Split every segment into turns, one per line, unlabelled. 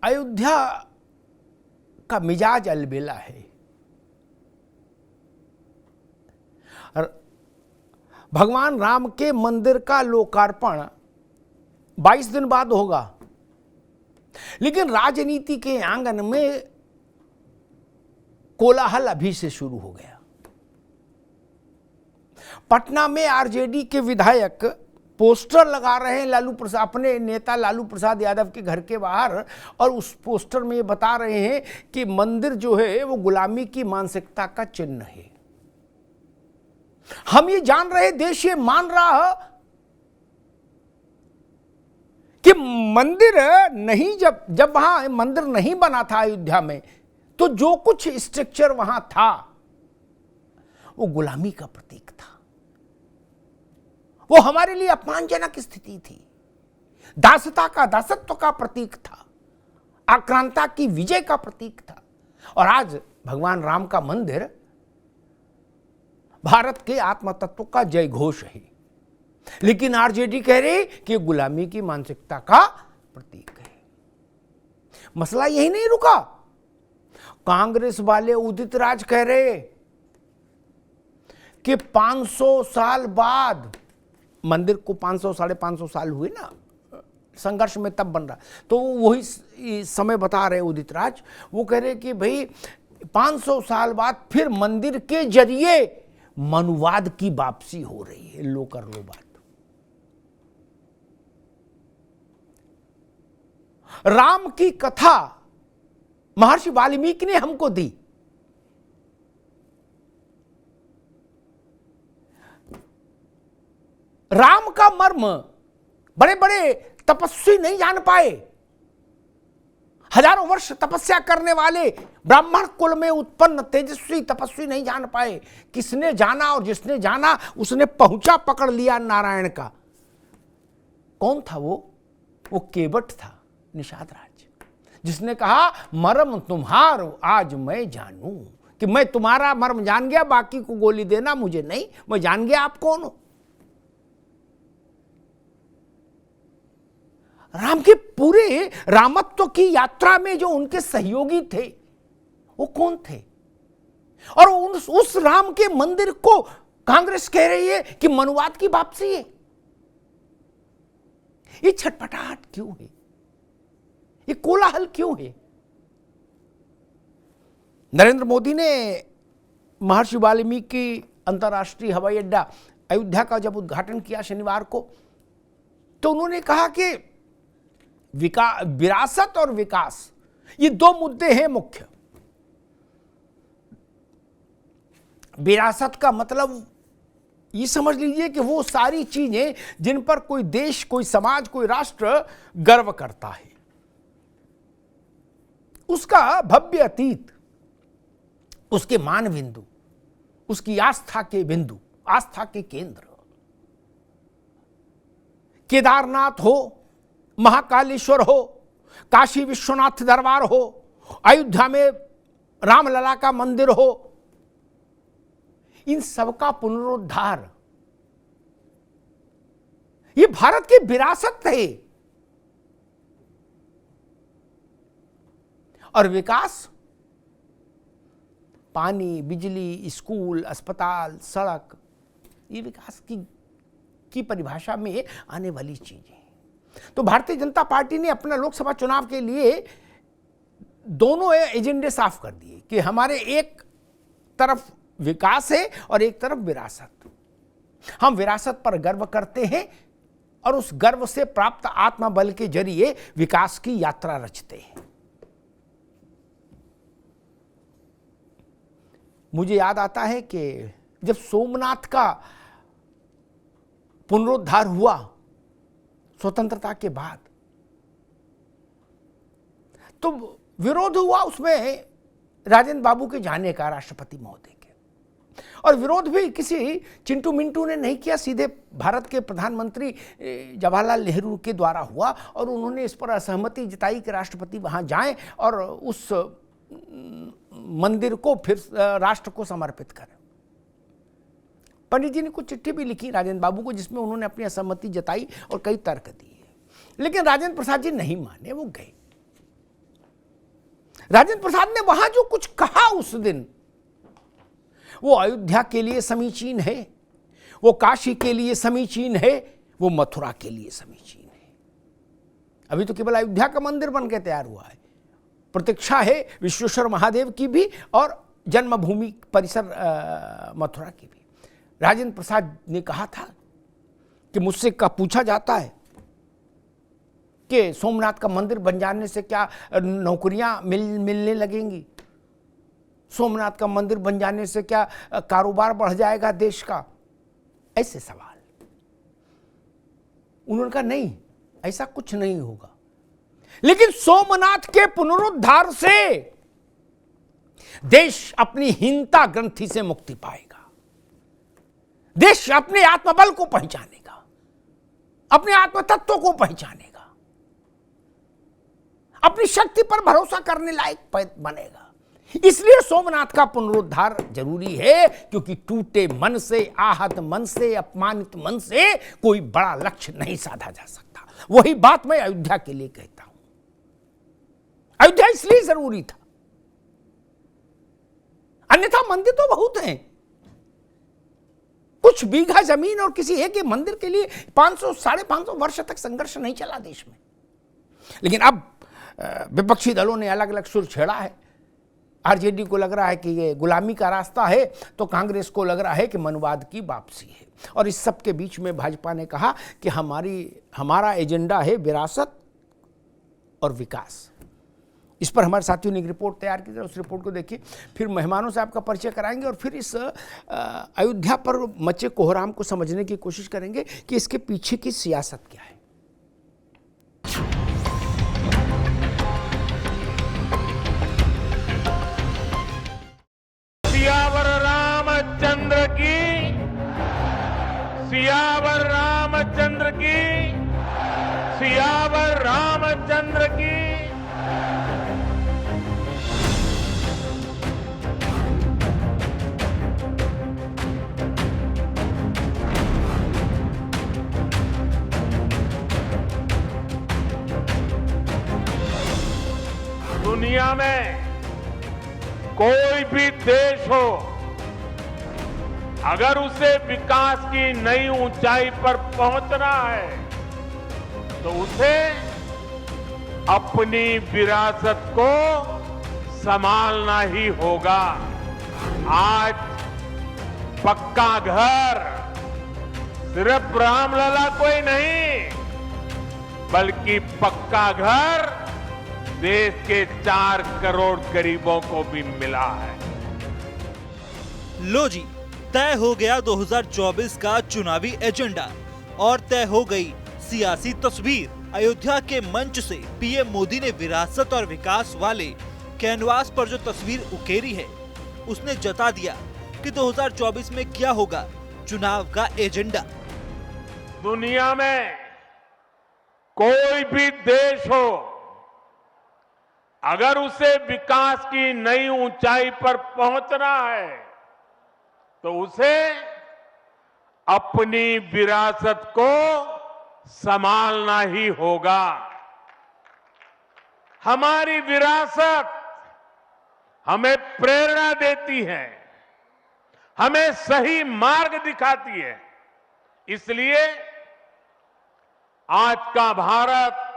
अयोध्या का मिजाज अलबेला है। भगवान राम के मंदिर का लोकार्पण 22 दिन बाद होगा, लेकिन राजनीति के आंगन में कोलाहल अभी से शुरू हो गया। पटना में आरजेडी के विधायक पोस्टर लगा रहे हैं लालू प्रसाद, अपने नेता लालू प्रसाद यादव के घर के बाहर, और उस पोस्टर में ये बता रहे हैं कि मंदिर जो है वो गुलामी की मानसिकता का चिन्ह है। हम ये जान रहे, देश ये मान रहा कि मंदिर नहीं, जब वहां मंदिर नहीं बना था अयोध्या में, तो जो कुछ स्ट्रक्चर वहां था वो गुलामी का प्रतीक था। वो हमारे लिए अपमानजनक स्थिति थी, दासत्व का प्रतीक था, आक्रांता की विजय का प्रतीक था। और आज भगवान राम का मंदिर भारत के आत्म तत्व का जय घोष है, लेकिन आरजेडी कह रही कि गुलामी की मानसिकता का प्रतीक है। मसला यही नहीं रुका, कांग्रेस वाले उदित राज कह रहे कि 500 साल बाद, मंदिर को 500 साढ़े 500 साल हुए ना संघर्ष में, तब बन रहा, तो वही समय बता रहे उदित राज। वो कह रहे कि भाई 500 साल बाद फिर मंदिर के जरिए मनुवाद की वापसी हो रही है। लो कर लो बात। राम की कथा महर्षि वाल्मीकि ने हमको दी। राम का मर्म बड़े बड़े तपस्वी नहीं जान पाए। हजारों वर्ष तपस्या करने वाले ब्राह्मण कुल में उत्पन्न तेजस्वी तपस्वी नहीं जान पाए। किसने जाना, और जिसने जाना उसने पहुंचा पकड़ लिया नारायण का। कौन था वो केवट था, निषाद राज, जिसने कहा मर्म तुम्हार आज मैं जानूं, कि मैं तुम्हारा मर्म जान गया, बाकी को गोली देना मुझे नहीं, मैं जान गया आप कौन हो। राम के पूरे रामत्व की यात्रा में जो उनके सहयोगी थे वो कौन थे, और उस राम के मंदिर को कांग्रेस कह रही है कि मनुवाद की वापसी है। ये छटपटाहट क्यों है, ये कोलाहल क्यों है? नरेंद्र मोदी ने महर्षि वाल्मीकि अंतर्राष्ट्रीय हवाई अड्डा अयोध्या का जब उद्घाटन किया शनिवार को, तो उन्होंने कहा कि विरासत और विकास ये दो मुद्दे हैं मुख्य। विरासत का मतलब ये समझ लीजिए कि वो सारी चीजें जिन पर कोई देश, कोई समाज, कोई राष्ट्र गर्व करता है, उसका भव्य अतीत, उसके मान बिंदु, उसकी आस्था के बिंदु, आस्था के केंद्र, केदारनाथ हो, महाकालेश्वर हो, काशी विश्वनाथ दरबार हो, अयोध्या में रामलला का मंदिर हो, इन सबका पुनरुद्धार ये भारत की विरासत है। और विकास, पानी, बिजली, स्कूल, अस्पताल, सड़क, ये विकास की परिभाषा में आने वाली चीजें। तो भारतीय जनता पार्टी ने अपना लोकसभा चुनाव के लिए दोनों एजेंडे साफ कर दिए कि हमारे एक तरफ विकास है और एक तरफ विरासत। हम विरासत पर गर्व करते हैं और उस गर्व से प्राप्त आत्मबल के जरिए विकास की यात्रा रचते हैं। मुझे याद आता है कि जब सोमनाथ का पुनरुद्धार हुआ स्वतंत्रता के बाद, तो विरोध हुआ उसमें राजेंद्र बाबू के जाने का, राष्ट्रपति महोदय के। और विरोध भी किसी चिंटू मिंटू ने नहीं किया, सीधे भारत के प्रधानमंत्री जवाहरलाल नेहरू के द्वारा हुआ, और उन्होंने इस पर असहमति जताई कि राष्ट्रपति वहां जाएं और उस मंदिर को फिर राष्ट्र को समर्पित करें। पंडित जी ने कुछ चिट्ठी भी लिखी राजेंद्र बाबू को, जिसमें उन्होंने अपनी असहमति जताई और कई तर्क दिए, लेकिन राजेंद्र प्रसाद जी नहीं माने, वो गए। राजेंद्र प्रसाद ने वहां जो कुछ कहा उस दिन, वो अयोध्या के लिए समीचीन है, वो काशी के लिए समीचीन है, वो मथुरा के लिए समीचीन है। अभी तो केवल अयोध्या का मंदिर बन के तैयार हुआ है, प्रतीक्षा है विश्वेश्वर महादेव की भी और जन्मभूमि परिसर मथुरा की भी। राजेंद्र प्रसाद ने कहा था कि मुझसे पूछा जाता है कि सोमनाथ का मंदिर बन जाने से क्या नौकरियां मिलने लगेंगी, सोमनाथ का मंदिर बन जाने से क्या कारोबार बढ़ जाएगा देश का, ऐसे सवाल। उन्होंने कहा नहीं, ऐसा कुछ नहीं होगा, लेकिन सोमनाथ के पुनरुद्धार से देश अपनी हीनता ग्रंथि से मुक्ति पाएगा, देश अपने आत्मबल को पहचानेगा, अपने आत्मतत्व को पहचानेगा, अपनी शक्ति पर भरोसा करने लायक बनेगा। इसलिए सोमनाथ का पुनरुद्धार जरूरी है, क्योंकि टूटे मन से, आहत मन से, अपमानित मन से कोई बड़ा लक्ष्य नहीं साधा जा सकता। वही बात मैं अयोध्या के लिए कहता हूं। अयोध्या इसलिए जरूरी था, अन्यथा मंदिर तो बहुत हैं। कुछ बीघा जमीन और किसी एक मंदिर के लिए 500 550 वर्ष तक संघर्ष नहीं चला देश में। लेकिन अब विपक्षी दलों ने अलग अलग सुर छेड़ा है। आरजेडी को लग रहा है कि ये गुलामी का रास्ता है, तो कांग्रेस को लग रहा है कि मनवाद की वापसी है। और इस सब के बीच में भाजपा ने कहा कि हमारा एजेंडा है विरासत और विकास। इस पर हमारे साथियों ने एक रिपोर्ट तैयार की, उस रिपोर्ट को देखिए, फिर मेहमानों से आपका परिचय कराएंगे और फिर इस अयोध्या पर मचे कोहराम को समझने की कोशिश करेंगे कि इसके पीछे की सियासत क्या है।
सियावर रामचंद्र की, सियावर रामचंद्र की, सियावर रामचंद्र की। दुनिया में कोई भी देश हो, अगर उसे विकास की नई ऊंचाई पर पहुंचना है तो उसे अपनी विरासत को संभालना ही होगा। आज पक्का घर सिर्फ रामलला को ही नहीं, बल्कि पक्का घर देश के 4 करोड़ गरीबों को भी मिला है।
लो जी, तय हो गया 2024 का चुनावी एजेंडा और तय हो गई सियासी तस्वीर। अयोध्या के मंच से पीएम मोदी ने विरासत और विकास वाले कैनवास पर जो तस्वीर उकेरी है, उसने जता दिया कि 2024 में क्या होगा चुनाव का एजेंडा।
दुनिया में कोई भी देश हो, अगर उसे विकास की नई ऊंचाई पर पहुंचना है तो उसे अपनी विरासत को संभालना ही होगा। हमारी विरासत हमें प्रेरणा देती है, हमें सही मार्ग दिखाती है। इसलिए आज का भारत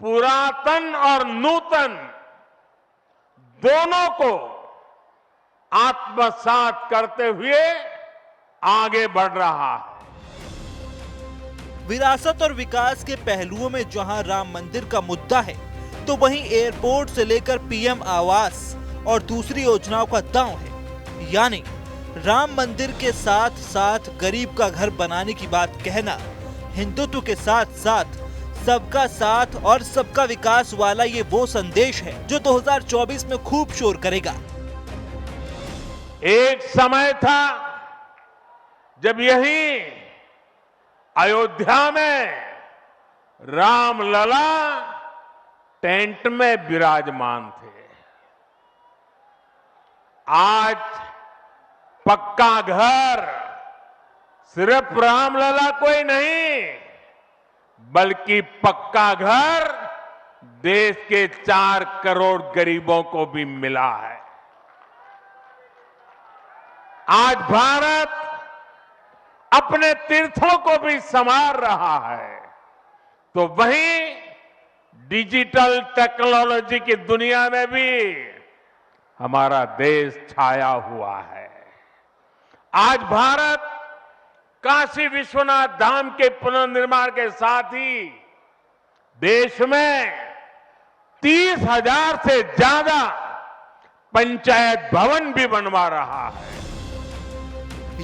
पुरातन और नूतन दोनों को आत्मसात करते हुए आगे बढ़ रहा है।
विरासत और विकास के पहलुओं में जहां राम मंदिर का मुद्दा है, तो वहीं एयरपोर्ट से लेकर पीएम आवास और दूसरी योजनाओं का दांव है। यानी राम मंदिर के साथ साथ गरीब का घर बनाने की बात कहना, हिंदुत्व के साथ साथ सबका साथ और सबका विकास वाला ये वो संदेश है जो 2024 में खूब शोर करेगा।
एक समय था जब यही अयोध्या में रामलला टेंट में विराजमान थे। आज पक्का घर सिर्फ रामलला को ही नहीं, बल्कि पक्का घर देश के 4 करोड़ गरीबों को भी मिला है। आज भारत अपने तीर्थों को भी संवार रहा है, तो वहीं डिजिटल टेक्नोलॉजी की दुनिया में भी हमारा देश छाया हुआ है। आज भारत काशी विश्वनाथ धाम के पुनर्निर्माण के साथ ही देश में 30,000 से ज्यादा पंचायत भवन भी बनवा रहा है।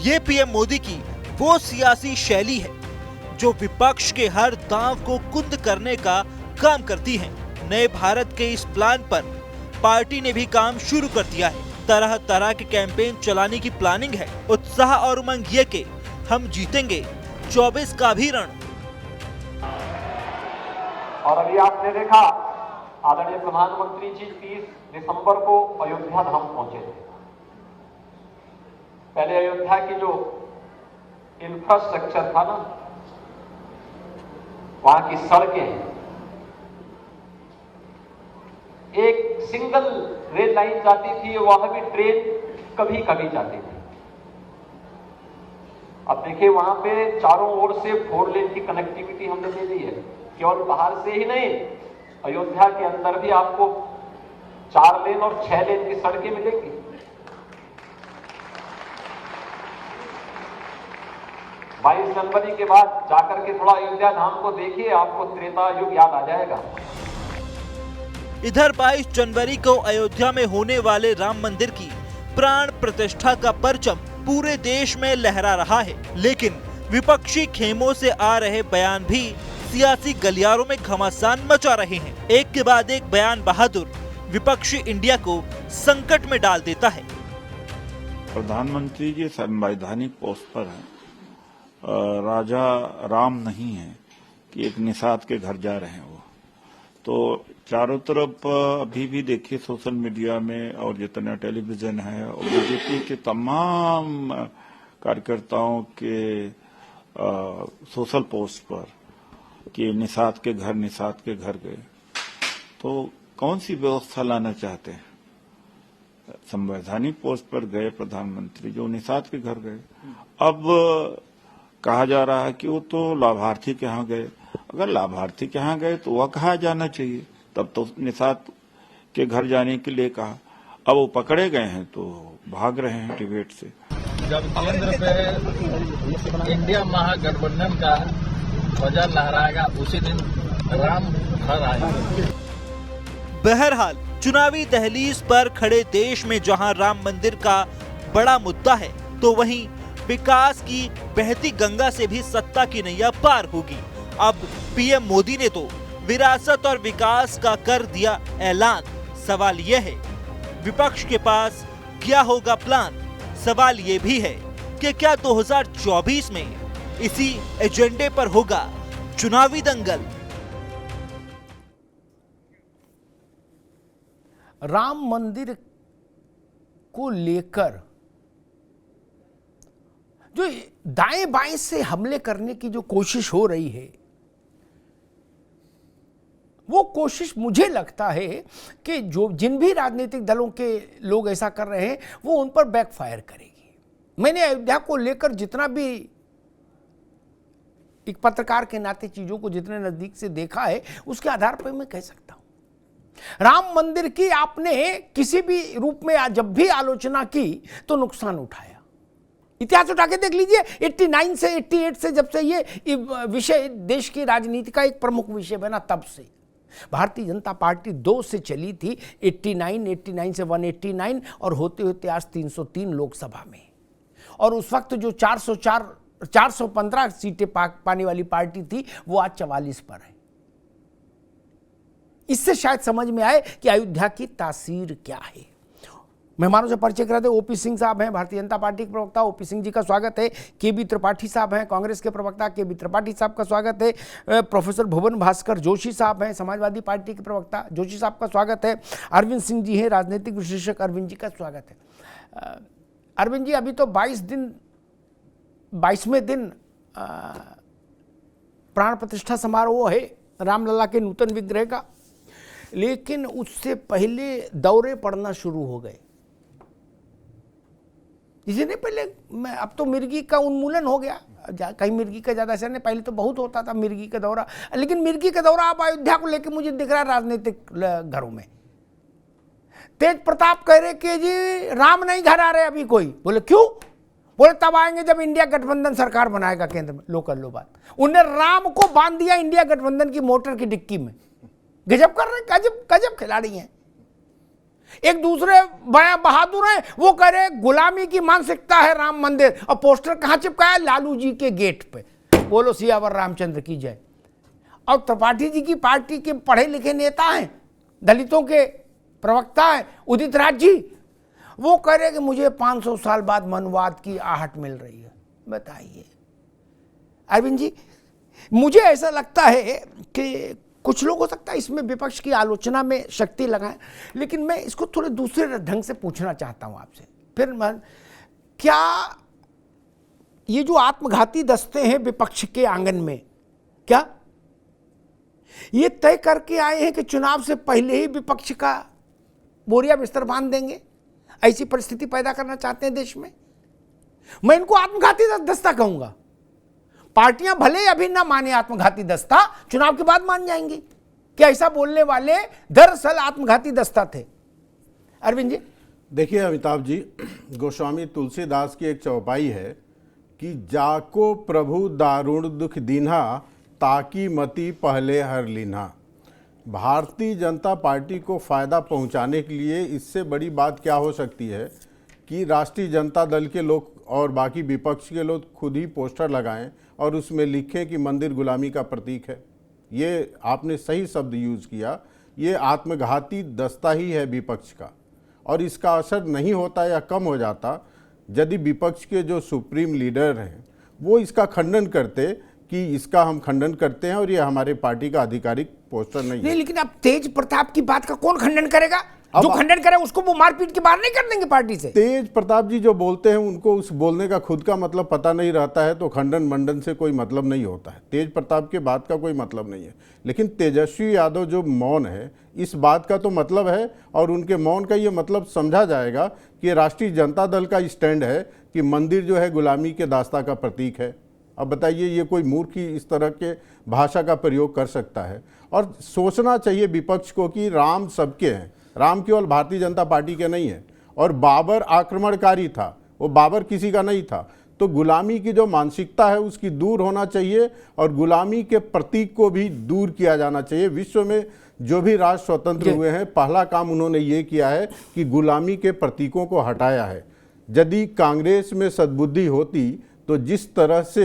ये पीएम मोदी की वो सियासी शैली है जो विपक्ष के हर दांव को कुंद करने का काम करती है। नए भारत के इस प्लान पर पार्टी ने भी काम शुरू कर दिया है। तरह तरह के कैंपेन चलाने की प्लानिंग है। उत्साह और उमंग ये के हम जीतेंगे 24 का भी रण।
और अभी आपने देखा आदरणीय प्रधानमंत्री जी 30 दिसंबर को अयोध्या धाम पहुंचे थे। पहले अयोध्या की जो इंफ्रास्ट्रक्चर था ना, वहां की सड़कें, एक सिंगल रेल लाइन जाती थी, वहां भी ट्रेन कभी कभी जाती थी। अब देखिए वहां पे चारों ओर से 4 लेन की कनेक्टिविटी हमने दे दी है। केवल बाहर से ही नहीं, अयोध्या के अंदर भी आपको 4 लेन और 6 लेन की सड़कें मिलेंगी। बाईस जनवरी के बाद जाकर के थोड़ा अयोध्या धाम को देखिए, आपको त्रेता युग याद आ जाएगा।
इधर 22 जनवरी को अयोध्या में होने वाले राम मंदिर की प्राण प्रतिष्ठा का परचम पूरे देश में लहरा रहा है, लेकिन विपक्षी खेमों से आ रहे बयान भी सियासी गलियारों में घमासान मचा रहे हैं। एक के बाद एक बयान बहादुर विपक्षी इंडिया को संकट में डाल देता है।
प्रधानमंत्री जी संवैधानिक पोस्ट पर हैं। राजा राम नहीं है कि एक निषाद के घर जा रहे हैं वो। तो चारों तरफ अभी भी देखिए सोशल मीडिया में और जितना टेलीविजन है और बीजेपी के तमाम कार्यकर्ताओं के सोशल पोस्ट पर कि निषाद के घर गए। तो कौन सी व्यवस्था लाना चाहते हैं? संवैधानिक पोस्ट पर गए प्रधानमंत्री, जो निषाद के घर गए। अब कहा जा रहा है कि वो तो लाभार्थी के यहाँ गए। अगर लाभार्थी के यहाँ गए तो वह कहा जाना चाहिए, तब तो निषाद के घर जाने के लिए कहा। अब वो पकड़े गए हैं तो भाग रहे हैं डिबेट से।
जब केंद्र पे इंडिया महागठबंधन का ध्वजा लहराएगा उसी दिन राम घर आएंगे।
बहरहाल चुनावी दहलीज पर खड़े देश में जहां राम मंदिर का बड़ा मुद्दा है, तो वहीं विकास की बहती गंगा से भी सत्ता की नैया पार होगी। अब पीएम मोदी ने तो विरासत और विकास का कर दिया ऐलान। सवाल यह है विपक्ष के पास क्या होगा प्लान? सवाल यह भी है कि क्या 2024 में इसी एजेंडे पर होगा चुनावी दंगल?
राम मंदिर को लेकर जो दाएं बाएं से हमले करने की जो कोशिश हो रही है, वो कोशिश मुझे लगता है कि जो जिन भी राजनीतिक दलों के लोग ऐसा कर रहे हैं वो उन पर बैकफायर करेगी। मैंने अयोध्या को लेकर जितना भी एक पत्रकार के नाते चीजों को जितने नजदीक से देखा है, उसके आधार पर मैं कह सकता हूं राम मंदिर की आपने किसी भी रूप में जब भी आलोचना की तो नुकसान उठाया। इतिहास उठा के देख लीजिए, 89 से 88 से जब से ये विषय देश की राजनीति का एक प्रमुख विषय बना, तब से भारतीय जनता पार्टी 2 से चली थी, 89 से 189 और होते होते आज 303 लोकसभा में। और उस वक्त जो 415 सीटें पाने वाली पार्टी थी वो आज 44 पर है। इससे शायद समझ में आए कि अयोध्या की तासीर क्या है। मेहमानों से परिचय करा दे। ओपी सिंह साहब हैं भारतीय जनता पार्टी के प्रवक्ता, ओपी सिंह जी का स्वागत है। केबी त्रिपाठी साहब हैं कांग्रेस के प्रवक्ता, केबी त्रिपाठी साहब का स्वागत है। प्रोफेसर भुवन भास्कर जोशी साहब हैं समाजवादी पार्टी के प्रवक्ता, जोशी साहब का स्वागत है। अरविंद सिंह जी हैं राजनीतिक विश्लेषक, अरविंद जी का स्वागत है। अरविंद जी, अभी तो 22वें दिन प्राण प्रतिष्ठा समारोह है रामलला के नूतन विग्रह का। लेकिन उससे पहले दौरे पड़ना शुरू हो गए। इसलिए पहले मैं, अब तो मिर्गी का उन्मूलन हो गया, कहीं मिर्गी का ज्यादा असर नहीं, पहले तो बहुत होता था मिर्गी का दौरा, लेकिन मिर्गी का दौरा अब अयोध्या को लेकर मुझे दिख रहा है राजनीतिक घरों में। तेज प्रताप कह रहे कि जी राम नहीं घर आ रहे अभी कोई। बोले क्यों? बोले तब आएंगे जब इंडिया गठबंधन सरकार बनाएगा केंद्र में। लो कर लो बात। उन्हें राम को बांध दिया इंडिया गठबंधन की मोटर की डिक्की में। गजब कर रहे, गजब गजब खिलाड़ी हैं। एक दूसरे बया बहादुर हैं, वो कह रहे गुलामी की मानसिकता है राम मंदिर, और पोस्टर कहां चिपकाया? लालू जी के गेट पे। बोलो सियावर रामचंद्र की जय। और त्रिपाठी जी की पार्टी के पढ़े लिखे नेता हैं, दलितों के प्रवक्ता हैं उदित राज जी, वो कह रहे कि मुझे 500 साल बाद मनवाद की आहट मिल रही है। बताइए अरविंद जी, मुझे ऐसा लगता है कि कुछ लोग हो सकता है इसमें विपक्ष की आलोचना में शक्ति लगाएं, लेकिन मैं इसको थोड़े दूसरे ढंग से पूछना चाहता हूं आपसे। फिर क्या ये जो आत्मघाती दस्ते हैं विपक्ष के आंगन में, क्या ये तय करके आए हैं कि चुनाव से पहले ही विपक्ष का बोरिया बिस्तर बांध देंगे? ऐसी परिस्थिति पैदा करना चाहते हैं देश में? मैं इनको आत्मघाती दस्ता कहूंगा। पार्टियां भले अभी ना माने आत्मघाती दस्ता, चुनाव के बाद मान जाएंगी कि ऐसा बोलने वाले दरअसल आत्मघाती दस्ता थे। अरविंद जी
देखिए अमिताभ जी, गोस्वामी तुलसीदास की एक चौपाई है कि जाको प्रभु दारुण दुख दीन्हा, ताकि मति पहले हर लीन्हा। भारतीय जनता पार्टी को फ़ायदा पहुंचाने के लिए इससे बड़ी बात क्या हो सकती है कि राष्ट्रीय जनता दल के लोग और बाकी विपक्ष के लोग खुद ही पोस्टर लगाएं और उसमें लिखें कि मंदिर गुलामी का प्रतीक है। ये आपने सही शब्द यूज़ किया, ये आत्मघाती दस्ता ही है विपक्ष का, और इसका असर नहीं होता या कम हो जाता यदि विपक्ष के जो सुप्रीम लीडर हैं वो इसका खंडन करते कि इसका हम खंडन करते हैं और ये हमारे पार्टी का आधिकारिक पोस्टर नहीं है।
लेकिन अब तेज प्रताप की बात का कौन खंडन करेगा? जो खंडन करे उसको वो मारपीट के बाहर नहीं कर देंगे पार्टी से?
तेज प्रताप जी जो बोलते हैं उनको उस बोलने का खुद का मतलब पता नहीं रहता है, तो खंडन मंडन से कोई मतलब नहीं होता है। तेज प्रताप के बात का कोई मतलब नहीं है, लेकिन तेजस्वी यादव जो मौन है इस बात का तो मतलब है, और उनके मौन का ये मतलब समझा जाएगा कि राष्ट्रीय जनता दल का स्टैंड है कि मंदिर जो है गुलामी के दास्ता का प्रतीक है। अब बताइए ये कोई मूर्ख ही इस तरह के भाषा का प्रयोग कर सकता है? और सोचना चाहिए विपक्ष को कि राम सबके हैं, राम केवल भारतीय जनता पार्टी के नहीं है, और बाबर आक्रमणकारी था, वो बाबर किसी का नहीं था। तो गुलामी की जो मानसिकता है उसकी दूर होना चाहिए, और गुलामी के प्रतीक को भी दूर किया जाना चाहिए। विश्व में जो भी राष्ट्र स्वतंत्र हुए हैं, पहला काम उन्होंने ये किया है कि गुलामी के प्रतीकों को हटाया है। यदि कांग्रेस में सद्बुद्धि होती तो जिस तरह से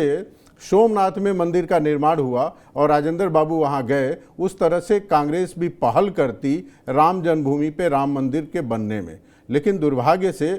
सोमनाथ में मंदिर का निर्माण हुआ और राजेंद्र बाबू वहां गए, उस तरह से कांग्रेस भी पहल करती राम जन्मभूमि पे राम मंदिर के बनने में। लेकिन दुर्भाग्य से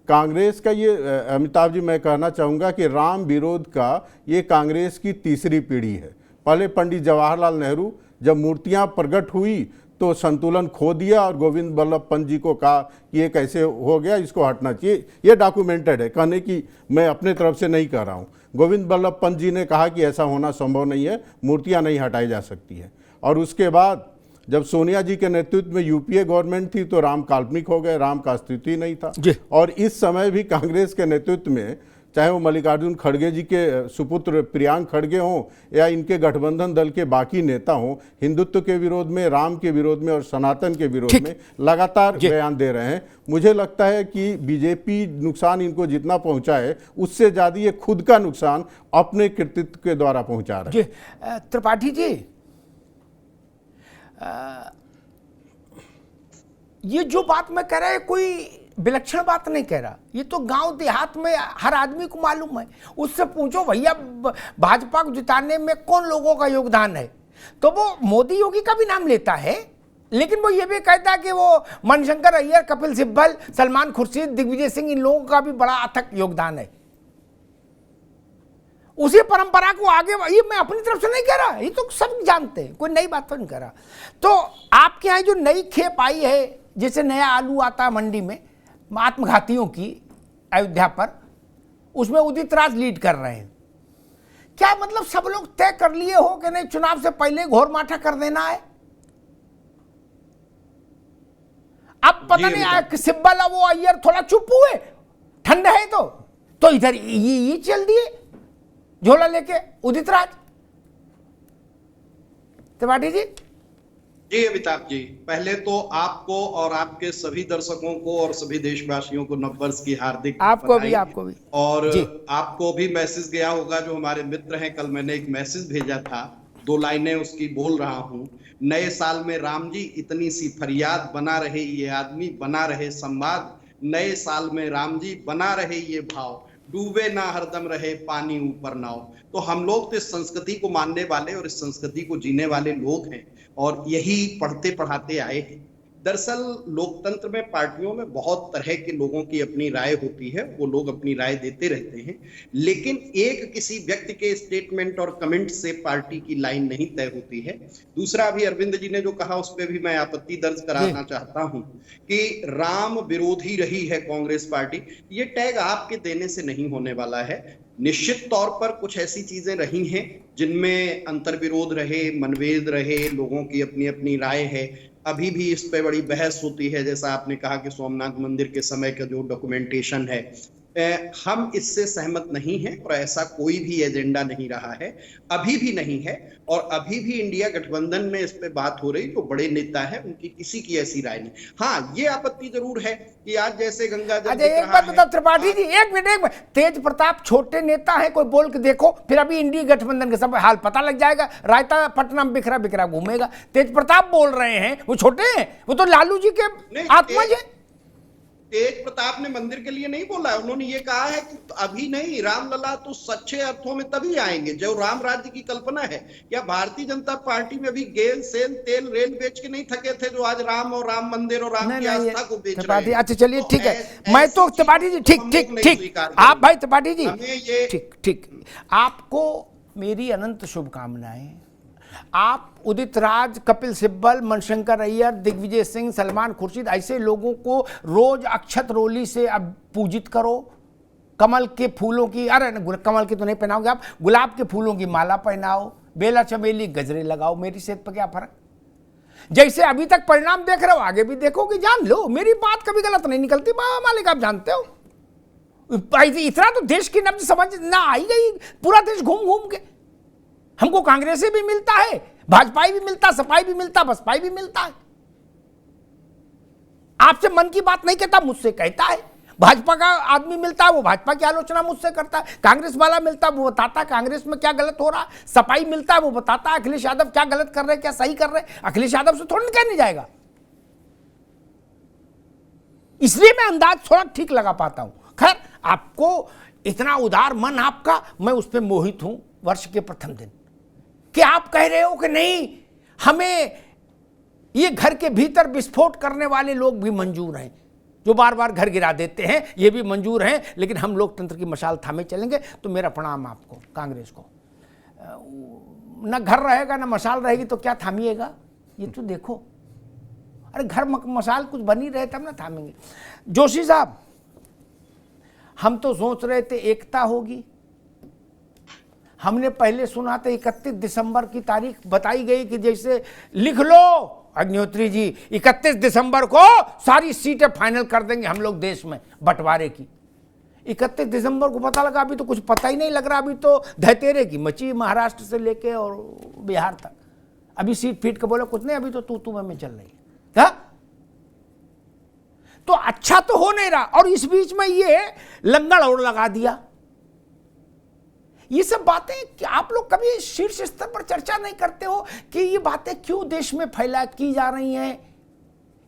कांग्रेस का ये, अमिताभ जी मैं कहना चाहूँगा कि राम विरोध का ये कांग्रेस की तीसरी पीढ़ी है। पहले पंडित जवाहरलाल नेहरू जब मूर्तियाँ प्रकट हुई तो संतुलन खो दिया और गोविंद बल्लभ पंत जी को कहा कि ये कैसे हो गया, इसको हटना चाहिए। ये डॉक्यूमेंटेड है, कहने की मैं अपने तरफ से नहीं कह रहा हूँ। गोविंद बल्लभ पंत जी ने कहा कि ऐसा होना संभव नहीं है, मूर्तियाँ नहीं हटाई जा सकती है। और उसके बाद जब सोनिया जी के नेतृत्व में यूपीए गवर्नमेंट थी तो राम काल्पनिक हो गए, राम का अस्तित्व ही नहीं था। और इस समय भी कांग्रेस के नेतृत्व में, चाहे वो मल्लिकार्जुन खड़गे जी के सुपुत्र प्रियांक खड़गे हों या इनके गठबंधन दल के बाकी नेता हों, हिंदुत्व के विरोध में, राम के विरोध में और सनातन के विरोध में लगातार बयान दे रहे हैं। मुझे लगता है कि बीजेपी नुकसान इनको जितना पहुंचाए उससे ज़्यादा ये खुद का नुकसान अपने कृतित्व के द्वारा पहुंचा रहे हैं।
त्रिपाठी जी, ये जो बात मैं कह रहा है कोई विलक्षण बात नहीं कह रहा, ये तो गांव देहात में हर आदमी को मालूम है। उससे पूछो भैया भाजपा को जिताने में कौन लोगों का योगदान है, तो वो मोदी योगी का भी नाम लेता है, लेकिन वो ये भी कहता है कि वो मनशंकर अय्यर, कपिल सिब्बल, सलमान खुर्शीद, दिग्विजय सिंह, इन लोगों का भी बड़ा अथक योगदान है। उसी परंपरा को आगे, ये मैं अपनी तरफ से नहीं कह रहा, ये तो सब जानते हैं, कोई नई बात तो नहीं कह रहा। तो आपके यहाँ जो नई खेप आई है, जैसे नया आलू आता है मंडी में आत्मघातियों की अयोध्या पर, उसमें उदित राज लीड कर रहे हैं। क्या मतलब सब लोग तय कर लिए हो कि नहीं चुनाव से पहले घोर माठा कर देना है? अब पता नहीं सिब्बल वो अय्यर थोड़ा चुप हुए, ठंड है तो इधर ये चल दिए झोला लेके उदित राज। त्रिपाठी जी।
जी अमिताभ जी, पहले तो आपको और आपके सभी दर्शकों को और सभी देशवासियों को नववर्ष की हार्दिक
आपको भी
और आपको भी मैसेज गया होगा जो हमारे मित्र हैं। कल मैंने एक मैसेज भेजा था, 2 लाइनें उसकी बोल रहा हूं। नए साल में राम जी इतनी सी फरियाद, बना रहे ये आदमी, बना रहे संवाद। नए साल में राम जी बना रहे ये भाव, डूबे ना हरदम रहे पानी ऊपर नाव। तो हम लोग तो इस संस्कृति को मानने वाले और इस संस्कृति को जीने वाले लोग हैं और यही पढ़ते पढ़ाते आए हैं। दरअसल लोकतंत्र में, पार्टियों में बहुत तरह के लोगों की अपनी राय होती है, वो लोग अपनी राय देते रहते हैं, लेकिन एक किसी व्यक्ति के स्टेटमेंट और कमेंट से पार्टी की लाइन नहीं तय होती है। दूसरा, अभी अरविंद जी ने जो कहा उस पर भी मैं आपत्ति दर्ज कराना चाहता हूं कि राम विरोधी रही है कांग्रेस पार्टी। ये टैग आपके देने से नहीं होने वाला है। निश्चित तौर पर कुछ ऐसी चीजें रही हैं जिनमें अंतर्विरोध रहे, मनभेद रहे, लोगों की अपनी अपनी राय है। अभी भी इस पे बड़ी बहस होती है, जैसा आपने कहा कि सोमनाथ मंदिर के समय का जो डॉक्यूमेंटेशन है, हम इससे सहमत नहीं हैं और ऐसा कोई भी एजेंडा नहीं रहा है, अभी भी नहीं है। और अभी भी इंडिया गठबंधन में इस पे बात हो रही, जो बड़े नेता है उनकी किसी की ऐसी राय नहीं। हाँ, ये आपत्ति जरूर है कि आज जैसे गंगा जल
एक बात बताओ त्रिपाठी जी, एक मिनट, तेज प्रताप छोटे नेता है, कोई बोल के देखो, फिर अभी इंडिया गठबंधन का सब हाल पता लग जाएगा। रायता पटना में बिखरा बिखरा घूमेगा। तेज प्रताप बोल रहे हैं, वो छोटे हैं, वो तो लालू जी के आत्मज है।
तेज प्रताप ने मंदिर के लिए नहीं बोला है, उन्होंने ये कहा है कि अभी नहीं, रामलला तो सच्चे अर्थों में तभी आएंगे जो राम राज्य की कल्पना है। क्या भारतीय जनता पार्टी में अभी गेल सेल तेल रेल बेच के नहीं थके थे जो आज राम और राम मंदिर और राम की आस्था को बेच रहे हैं?
अच्छा चलिए ठीक है, मैं तो त्रिपाठी जी ठीक आप भाई त्रिपाठी जी ठीक, आपको मेरी अनंत शुभकामनाएं। आप उदित राज, कपिल सिब्बल, मनशंकर अय्यर, दिग्विजय सिंह, सलमान खुर्शीद, ऐसे लोगों को रोज अक्षत रोली से अब पूजित करो। कमल के फूलों की, अरे कमल की तो नहीं पहनाओगे आप, गुलाब के फूलों की माला पहनाओ, बेला चमेली गजरे लगाओ, मेरी सेहत पर क्या फर्क। जैसे अभी तक परिणाम देख रहे हो, आगे भी देखोगे, जान लो मेरी बात कभी गलत नहीं निकलती। मालिक आप जानते हो, इतना तो देश की नब्ज समझ ना आई गई, पूरा देश घूम घूम के। हमको कांग्रेसी भी मिलता है, भाजपाई भी मिलता, सपाई भी मिलता, बसपाई भी मिलता है। आपसे मन की बात नहीं कहता, मुझसे कहता है। भाजपा का आदमी मिलता है, वो भाजपा की आलोचना मुझसे करता है। कांग्रेस वाला मिलता है, वो बताता है कांग्रेस में क्या गलत हो रहा है। सपाई मिलता है, वो बताता है अखिलेश यादव क्या गलत कर रहे हैं, क्या सही कर रहे हैं। अखिलेश यादव से थोड़ा कहने जाएगा, इसलिए मैं अंदाज थोड़ा ठीक लगा पाता हूं। खैर, आपको इतना उदार मन आपका, मैं उस पर मोहित हूं। वर्ष के प्रथम दिन कि आप कह रहे हो कि नहीं, हमें ये घर के भीतर विस्फोट करने वाले लोग भी मंजूर हैं, जो बार बार घर गिरा देते हैं, ये भी मंजूर हैं, लेकिन हम लोकतंत्र की मशाल थामे चलेंगे। तो मेरा प्रणाम आपको, कांग्रेस को। न घर रहेगा न मशाल रहेगी तो क्या थामिएगा, ये तो देखो। अरे घर मशाल कुछ बनी रहे तब ना थामेंगे। जोशी साहब, हम तो सोच रहे थे एकता होगी। हमने पहले सुना था 31 दिसंबर की तारीख बताई गई कि जैसे लिख लो अग्निहोत्री जी, 31 दिसंबर को सारी सीटें फाइनल कर देंगे हम लोग देश में बंटवारे की। 31 दिसंबर को पता लगा, अभी तो कुछ पता ही नहीं लग रहा। अभी तो धतेरे की मची, महाराष्ट्र से लेके और बिहार तक। अभी सीट फीट के बोले कुछ नहीं, अभी तो तू में चल रही है। क्या? तो अच्छा तो हो नहीं रहा, और इस बीच में ये लंगड़ और लगा दिया। ये सब बातें कि आप लोग कभी शीर्ष स्तर पर चर्चा नहीं करते हो कि ये बातें क्यों देश में फैला की जा रही हैं,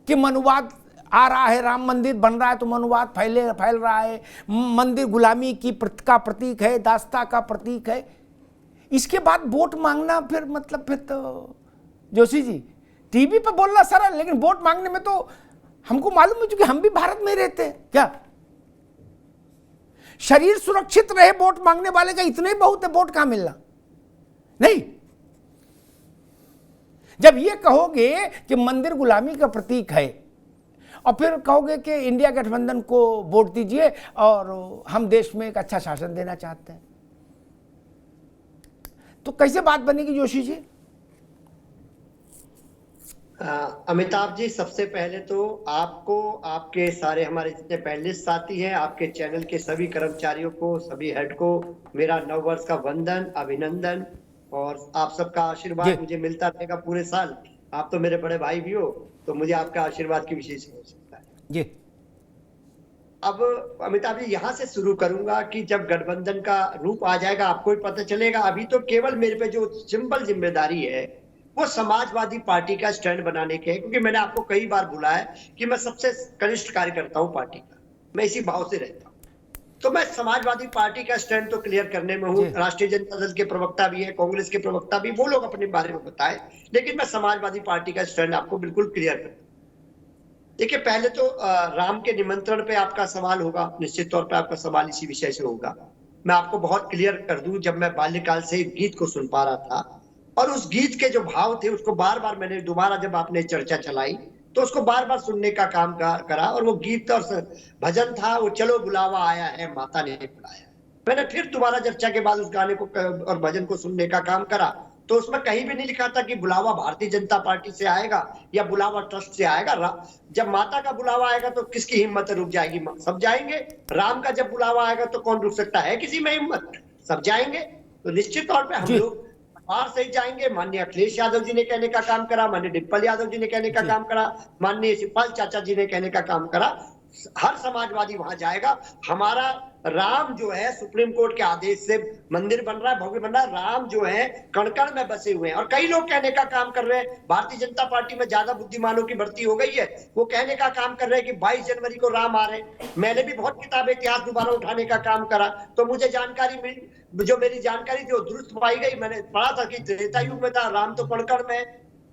कि मनुवाद आ रहा है, राम मंदिर बन रहा है तो मनुवाद फैल रहा है, मंदिर गुलामी की का प्रतीक है, दास्ता का प्रतीक है। इसके बाद वोट मांगना, फिर मतलब फिर तो जोशी जी टीवी पर बोलना सरल, लेकिन वोट मांगने में तो हमको मालूम है क्योंकि हम भी भारत में रहते हैं। क्या शरीर सुरक्षित रहे वोट मांगने वाले का इतने बहुत है, वोट कहां मिलना नहीं। जब ये कहोगे कि मंदिर गुलामी का प्रतीक है और फिर कहोगे कि इंडिया गठबंधन को वोट दीजिए और हम देश में एक अच्छा शासन देना चाहते हैं, तो कैसे बात बनेगी जोशी जी?
अमिताभ जी, सबसे पहले तो आपको, आपके सारे हमारे जितने पैनलिस्ट साथी हैं, आपके चैनल के सभी कर्मचारियों को, सभी हेड को मेरा नववर्ष का वंदन, अभिनंदन, और आप सबका आशीर्वाद मुझे मिलता रहेगा पूरे साल। आप तो मेरे बड़े भाई भी हो, तो मुझे आपका आशीर्वाद की विशेष आवश्यकता है
जी।
अब अमिताभ जी, यहाँ से शुरू करूंगा कि जब गठबंधन का रूप आ जाएगा आपको भी पता चलेगा। अभी तो केवल मेरे पे जो सिंपल जिम्मेदारी है वो समाजवादी पार्टी का स्टैंड बनाने के है, क्योंकि मैंने आपको कई बार बोला है कि मैं सबसे कनिष्ठ कार्यकर्ता हूं पार्टी का, मैं इसी भाव से रहता हूं। तो मैं समाजवादी पार्टी का स्टैंड तो क्लियर करने में हूं। राष्ट्रीय जनता दल के प्रवक्ता भी है, कांग्रेस के प्रवक्ता भी, वो लोग अपने बारे में बताएं, लेकिन मैं समाजवादी पार्टी का स्टैंड आपको बिल्कुल क्लियर करता हूं। देखिए, पहले तो राम के निमंत्रण पे आपका सवाल होगा, निश्चित तौर पर आपका सवाल इसी विषय से होगा। मैं आपको बहुत क्लियर कर दूं, जब मैं बाल्यकाल से गीत को सुन पा रहा था और उस गीत के जो भाव थे उसको बार बार मैंने दोबारा, जब आपने चर्चा चलाई तो उसको बार बार सुनने का काम करा, और वो गीत और भजन था वो, चलो बुलावा आया है माता ने बुलाया। मैंने फिर दोबारा चर्चा के बाद उस गाने को और भजन को सुनने का काम करा, तो उसमें कहीं भी नहीं लिखा था कि बुलावा भारतीय जनता पार्टी से आएगा या बुलावा ट्रस्ट से आएगा। जब माता का बुलावा आएगा तो किसकी हिम्मत रुक जाएगी? सब जाएंगे। राम का जब बुलावा आएगा तो कौन रुक सकता है किसी में हिम्मत? सब जाएंगे। तो निश्चित तौर पर हम लोग बाहर से ही जाएंगे। माननीय अखिलेश यादव जी ने कहने का काम करा, माननीय डिम्पल यादव जी ने कहने का काम करा, माननीय शिवपाल चाचा जी ने कहने का काम करा। हर समाजवादी वहां जाएगा। हमारा राम जो है सुप्रीम कोर्ट के आदेश से मंदिर बन रहा है, भव्य बन रहा है। राम जो है कण-कण में बसे हुए हैं, और कई लोग कहने का काम कर रहे हैं भारतीय जनता पार्टी में ज्यादा बुद्धिमानों की भर्ती हो गई है, वो कहने का काम कर रहे हैं कि 22 जनवरी को राम आ रहे हैं। मैंने भी बहुत किताबें इतिहास दोबारा उठाने का काम करा, तो मुझे जानकारी मिली, जो मेरी जानकारी थी वो दुरुस्त पाई गई। मैंने पढ़ा था कि त्रेता युग में था, राम तो कण-कण में है।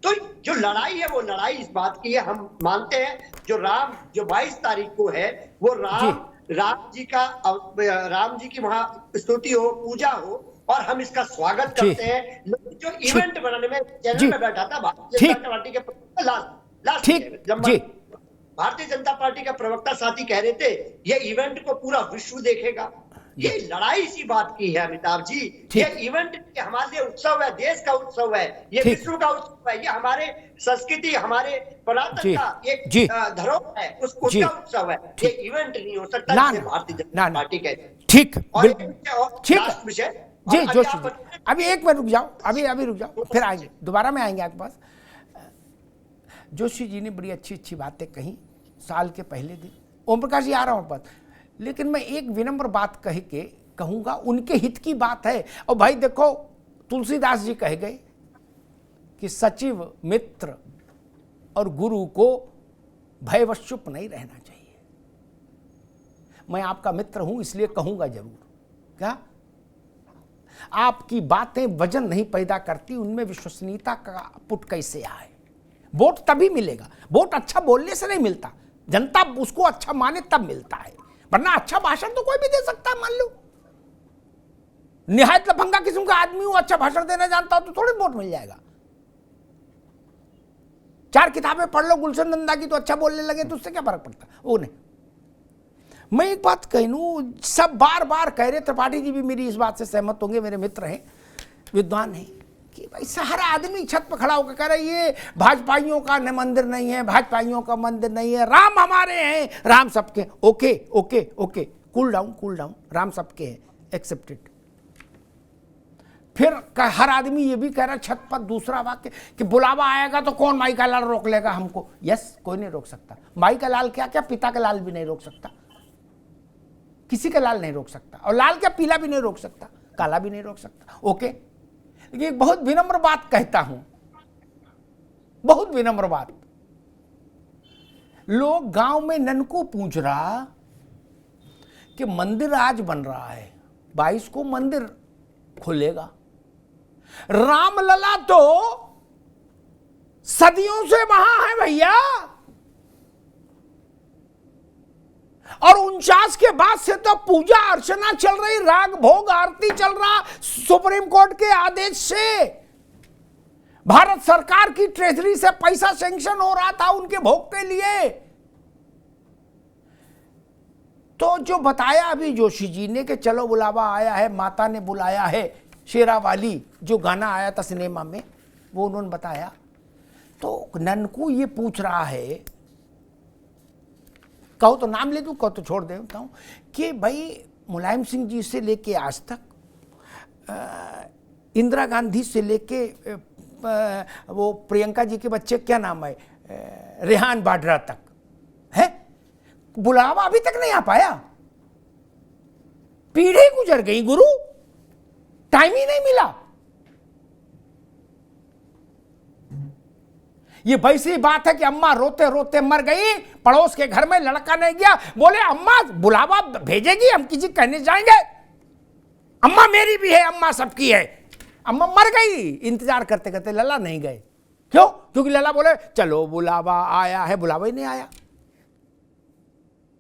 तो जो लड़ाई है वो लड़ाई इस बात की है, हम मानते हैं जो राम जो 22 तारीख को है वो राम जी की वहां स्तुति हो, पूजा हो, और हम इसका स्वागत करते हैं। जो इवेंट बनाने में चैनल में बैठा था भारतीय जनता पार्टी के भारतीय जनता पार्टी का प्रवक्ता साथी कह रहे थे ये इवेंट को पूरा विश्व देखेगा। ये लड़ाई इसी बात की है अमिताभ जी। ये इवेंट हमारे लिए उत्सव है, देश का उत्सव है, ये विश्व का उत्सव है, ये हमारे संस्कृति, हमारे पुरातन का एक धरोहर है, उसका उत्सव है। ये इवेंट नहीं हो सकता जिसे भारतीय जनता पार्टी कहते हैं।
ठीक,
लास्ट विषय
जी जोशी जी, अभी एक मिनट रुक जाओ, अभी रुक जाओ, फिर आएंगे, दोबारा में आएंगे आपके पास। जोशी जी ने बड़ी अच्छी अच्छी बातें कही साल के पहले दिन। ओम प्रकाश जी आ रहा हूं पास, लेकिन मैं एक विनम्र बात कह के कहूंगा, उनके हित की बात है। और भाई देखो, तुलसीदास जी कह गए कि सचिव मित्र और गुरु को भयवश चुप नहीं रहना चाहिए। मैं आपका मित्र हूं इसलिए कहूंगा जरूर, क्या आपकी बातें वजन नहीं पैदा करती, उनमें विश्वसनीयता का पुट कैसे आए? वोट तभी मिलेगा, वोट अच्छा बोलने से नहीं मिलता, जनता उसको अच्छा माने तब मिलता है, वरना अच्छा भाषण तो कोई भी दे सकता है। मान लो निहायत लफंगा किस्म का आदमी हो, अच्छा भाषण देना जानता हो तो थोड़ी वोट मिल जाएगा। 4 किताबें पढ़ लो गुलशन नंदा की तो अच्छा बोलने लगे तो उससे क्या फर्क पड़ता? वो नहीं। मैं एक बात कहूं, सब बार बार कह रहे, त्रिपाठी जी भी मेरी इस बात से सहमत होंगे, मेरे मित्र हैं, विद्वान हैं, कि भाई हर आदमी छत पर खड़ा होकर कह रहा है ये भाजपाइयों का मंदिर नहीं है, भाजपाइयों का मंदिर नहीं है, राम हमारे हैं, राम सबके। Okay okay okay, cool down, Ram सबके हैं, एक्सेप्टेड। फिर हर आदमी ये भी कह रहा है छत पर दूसरा वाक्य कि बुलावा आएगा तो कौन माई का लाल रोक लेगा हमको? यस, कोई नहीं रोक सकता। माई का लाल क्या क्या, पिता का लाल भी नहीं रोक सकता, किसी का लाल नहीं रोक सकता, और लाल क्या पीला भी नहीं रोक सकता, काला भी नहीं रोक सकता। ओके, लेकिन एक बहुत विनम्र बात कहता हूं, बहुत विनम्र बात। लोग गांव में ननको पूछ रहा कि मंदिर आज बन रहा है, 22 को मंदिर खुलेगा। रामलला तो सदियों से वहां है भैया, और 49 के बाद से तो पूजा अर्चना चल रही, राग भोग आरती चल रहा, सुप्रीम कोर्ट के आदेश से भारत सरकार की ट्रेजरी से पैसा सैंक्शन हो रहा था उनके भोग के लिए। तो जो बताया अभी जोशी जी ने कि चलो बुलावा आया है, माता ने बुलाया है, शेरा वाली जो गाना आया था सिनेमा में, वो उन्होंने बताया। तो ननकू ये पूछ रहा है, कहो तो नाम ले दूं, कहो तो छोड़ देता हूं, कि भाई मुलायम सिंह जी से लेके आज तक, इंदिरा गांधी से लेके वो प्रियंका जी के बच्चे क्या नाम है, रेहान बाड्रा तक है, बुलावा अभी तक नहीं आ पाया। पीढ़ी गुजर गई गुरु, टाइम ही नहीं मिला। ये वैसी बात है कि अम्मा रोते रोते मर गई, पड़ोस के घर में लड़का नहीं गया, बोले अम्मा बुलावा भेजेगी, हम किसी कहने जाएंगे। अम्मा मेरी भी है, अम्मा सबकी है। अम्मा मर गई, इंतजार करते करते लला नहीं गए। क्यों? क्योंकि लला बोले चलो बुलावा आया है, बुलावा ही नहीं आया।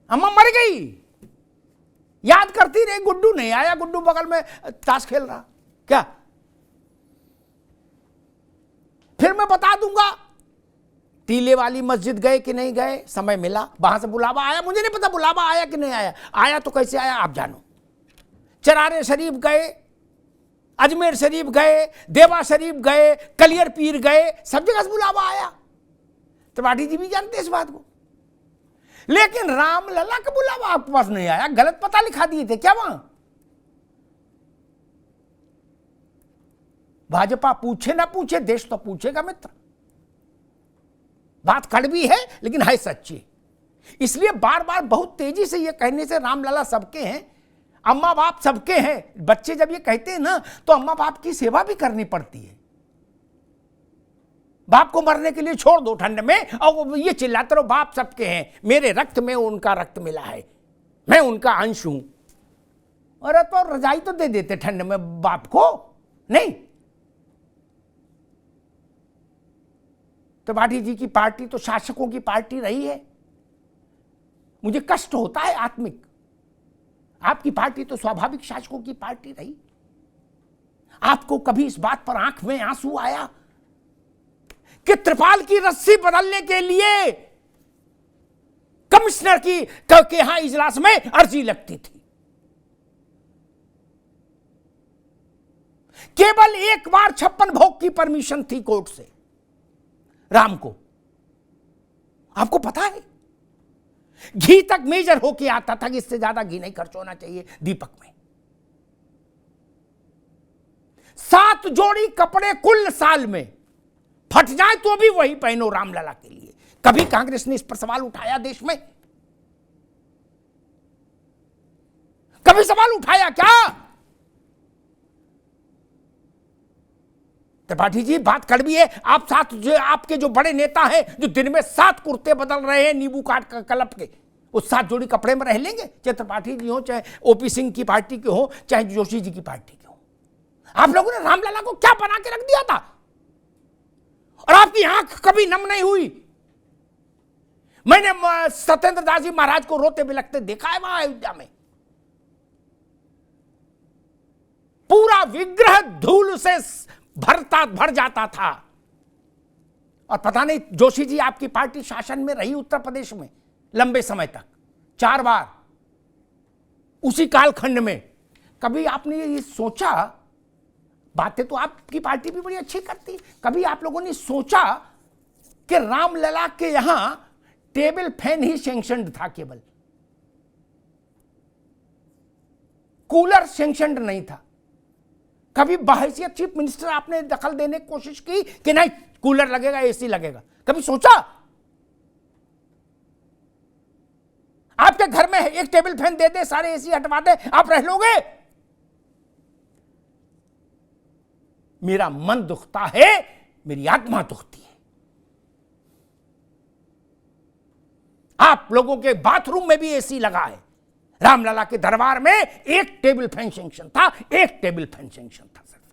अम्मा मर गई, याद करती रही, गुड्डू नहीं आया, गुड्डू बगल में ताश खेल रहा। क्या? फिर मैं बता दूंगा टीले वाली मस्जिद गए कि नहीं गए, समय मिला, वहां से बुलावा आया, मुझे नहीं पता बुलावा आया कि नहीं आया, आया तो कैसे आया आप जानो। चरारे शरीफ गए, अजमेर शरीफ गए, देवा शरीफ गए, कलियर पीर गए, सब जगह से बुलावा आया। त्रिपाठी जी भी जानते इस बात को। लेकिन रामलला का बुलावा आपके पास नहीं आया, गलत पता लिखा दिए थे क्या वहां? भाजपा पूछे ना पूछे, देश तो पूछेगा मित्र। बात कड़वी है लेकिन है सच्ची। इसलिए बार बार बहुत तेजी से ये कहने से रामलला सबके हैं, अम्मा बाप सबके हैं। बच्चे जब ये कहते हैं ना तो अम्मा बाप की सेवा भी करनी पड़ती है। बाप को मरने के लिए छोड़ दो ठंड में, और ये चिल्लाते रहो बाप सबके हैं, मेरे रक्त में उनका रक्त मिला है, मैं उनका अंश हूं। अरे तो रजाई तो दे देते ठंड में बाप को, नहीं। त्रिपाठी जी की पार्टी तो शासकों की पार्टी रही है। मुझे कष्ट होता है आत्मिक। आपकी पार्टी तो स्वाभाविक शासकों की पार्टी रही। आपको कभी इस बात पर आंख में आंसू आया कि त्रिपाल की रस्सी बदलने के लिए कमिश्नर की के यहां इजलास में अर्जी लगती थी? केवल एक बार 56 भोग की परमिशन थी कोर्ट से राम को। आपको पता है घी तक मेजर होके आता था कि इससे ज्यादा घी नहीं खर्च होना चाहिए दीपक में। 7 जोड़ी कपड़े कुल साल में, फट जाए तो भी वही पहनो रामलला के लिए। कभी कांग्रेस ने इस पर सवाल उठाया देश में? कभी सवाल उठाया क्या? त्रिपाठी जी बात कड़वी है। आप साथ जो आपके जो बड़े नेता हैं जो दिन में 7 कुर्ते बदल रहे हैं नींबू काट कलप के, वो 7 जोड़ी कपड़े में रह लेंगे? चाहे त्रिपाठी जी हो, चाहे ओपी सिंह की पार्टी के हो, चाहे जोशी जी की पार्टी के हो। आप लोगों ने रामलला को क्या बना के रख दिया था? और आपकी आंख कभी नम नहीं हुई। मैंने सत्येंद्र दास जी महाराज को रोते बिलखते देखा है वहां अयोध्या में। पूरा विग्रह धूल से भर जाता था। और पता नहीं जोशी जी आपकी पार्टी शासन में रही उत्तर प्रदेश में लंबे समय तक, 4 बार उसी कालखंड में। कभी आपने ये सोचा, बातें तो आपकी पार्टी भी बड़ी अच्छी करती, कभी आप लोगों ने सोचा कि रामलला के यहां टेबल फैन ही सैंक्शनड था, केवल कूलर सैंक्शनड नहीं था? कभी बहैसियत चीफ मिनिस्टर आपने दखल देने की कोशिश की कि नहीं कूलर लगेगा, एसी लगेगा? कभी सोचा? आपके घर में एक टेबल फैन दे दे, सारे एसी हटवा दे, आप रह लोगे? मेरा मन दुखता है, मेरी आत्मा दुखती है। आप लोगों के बाथरूम में भी एसी लगा है। रामलला के दरबार में एक टेबल फैन सैंक्शन था, एक टेबल फैन सैंक्शन था सिर्फ।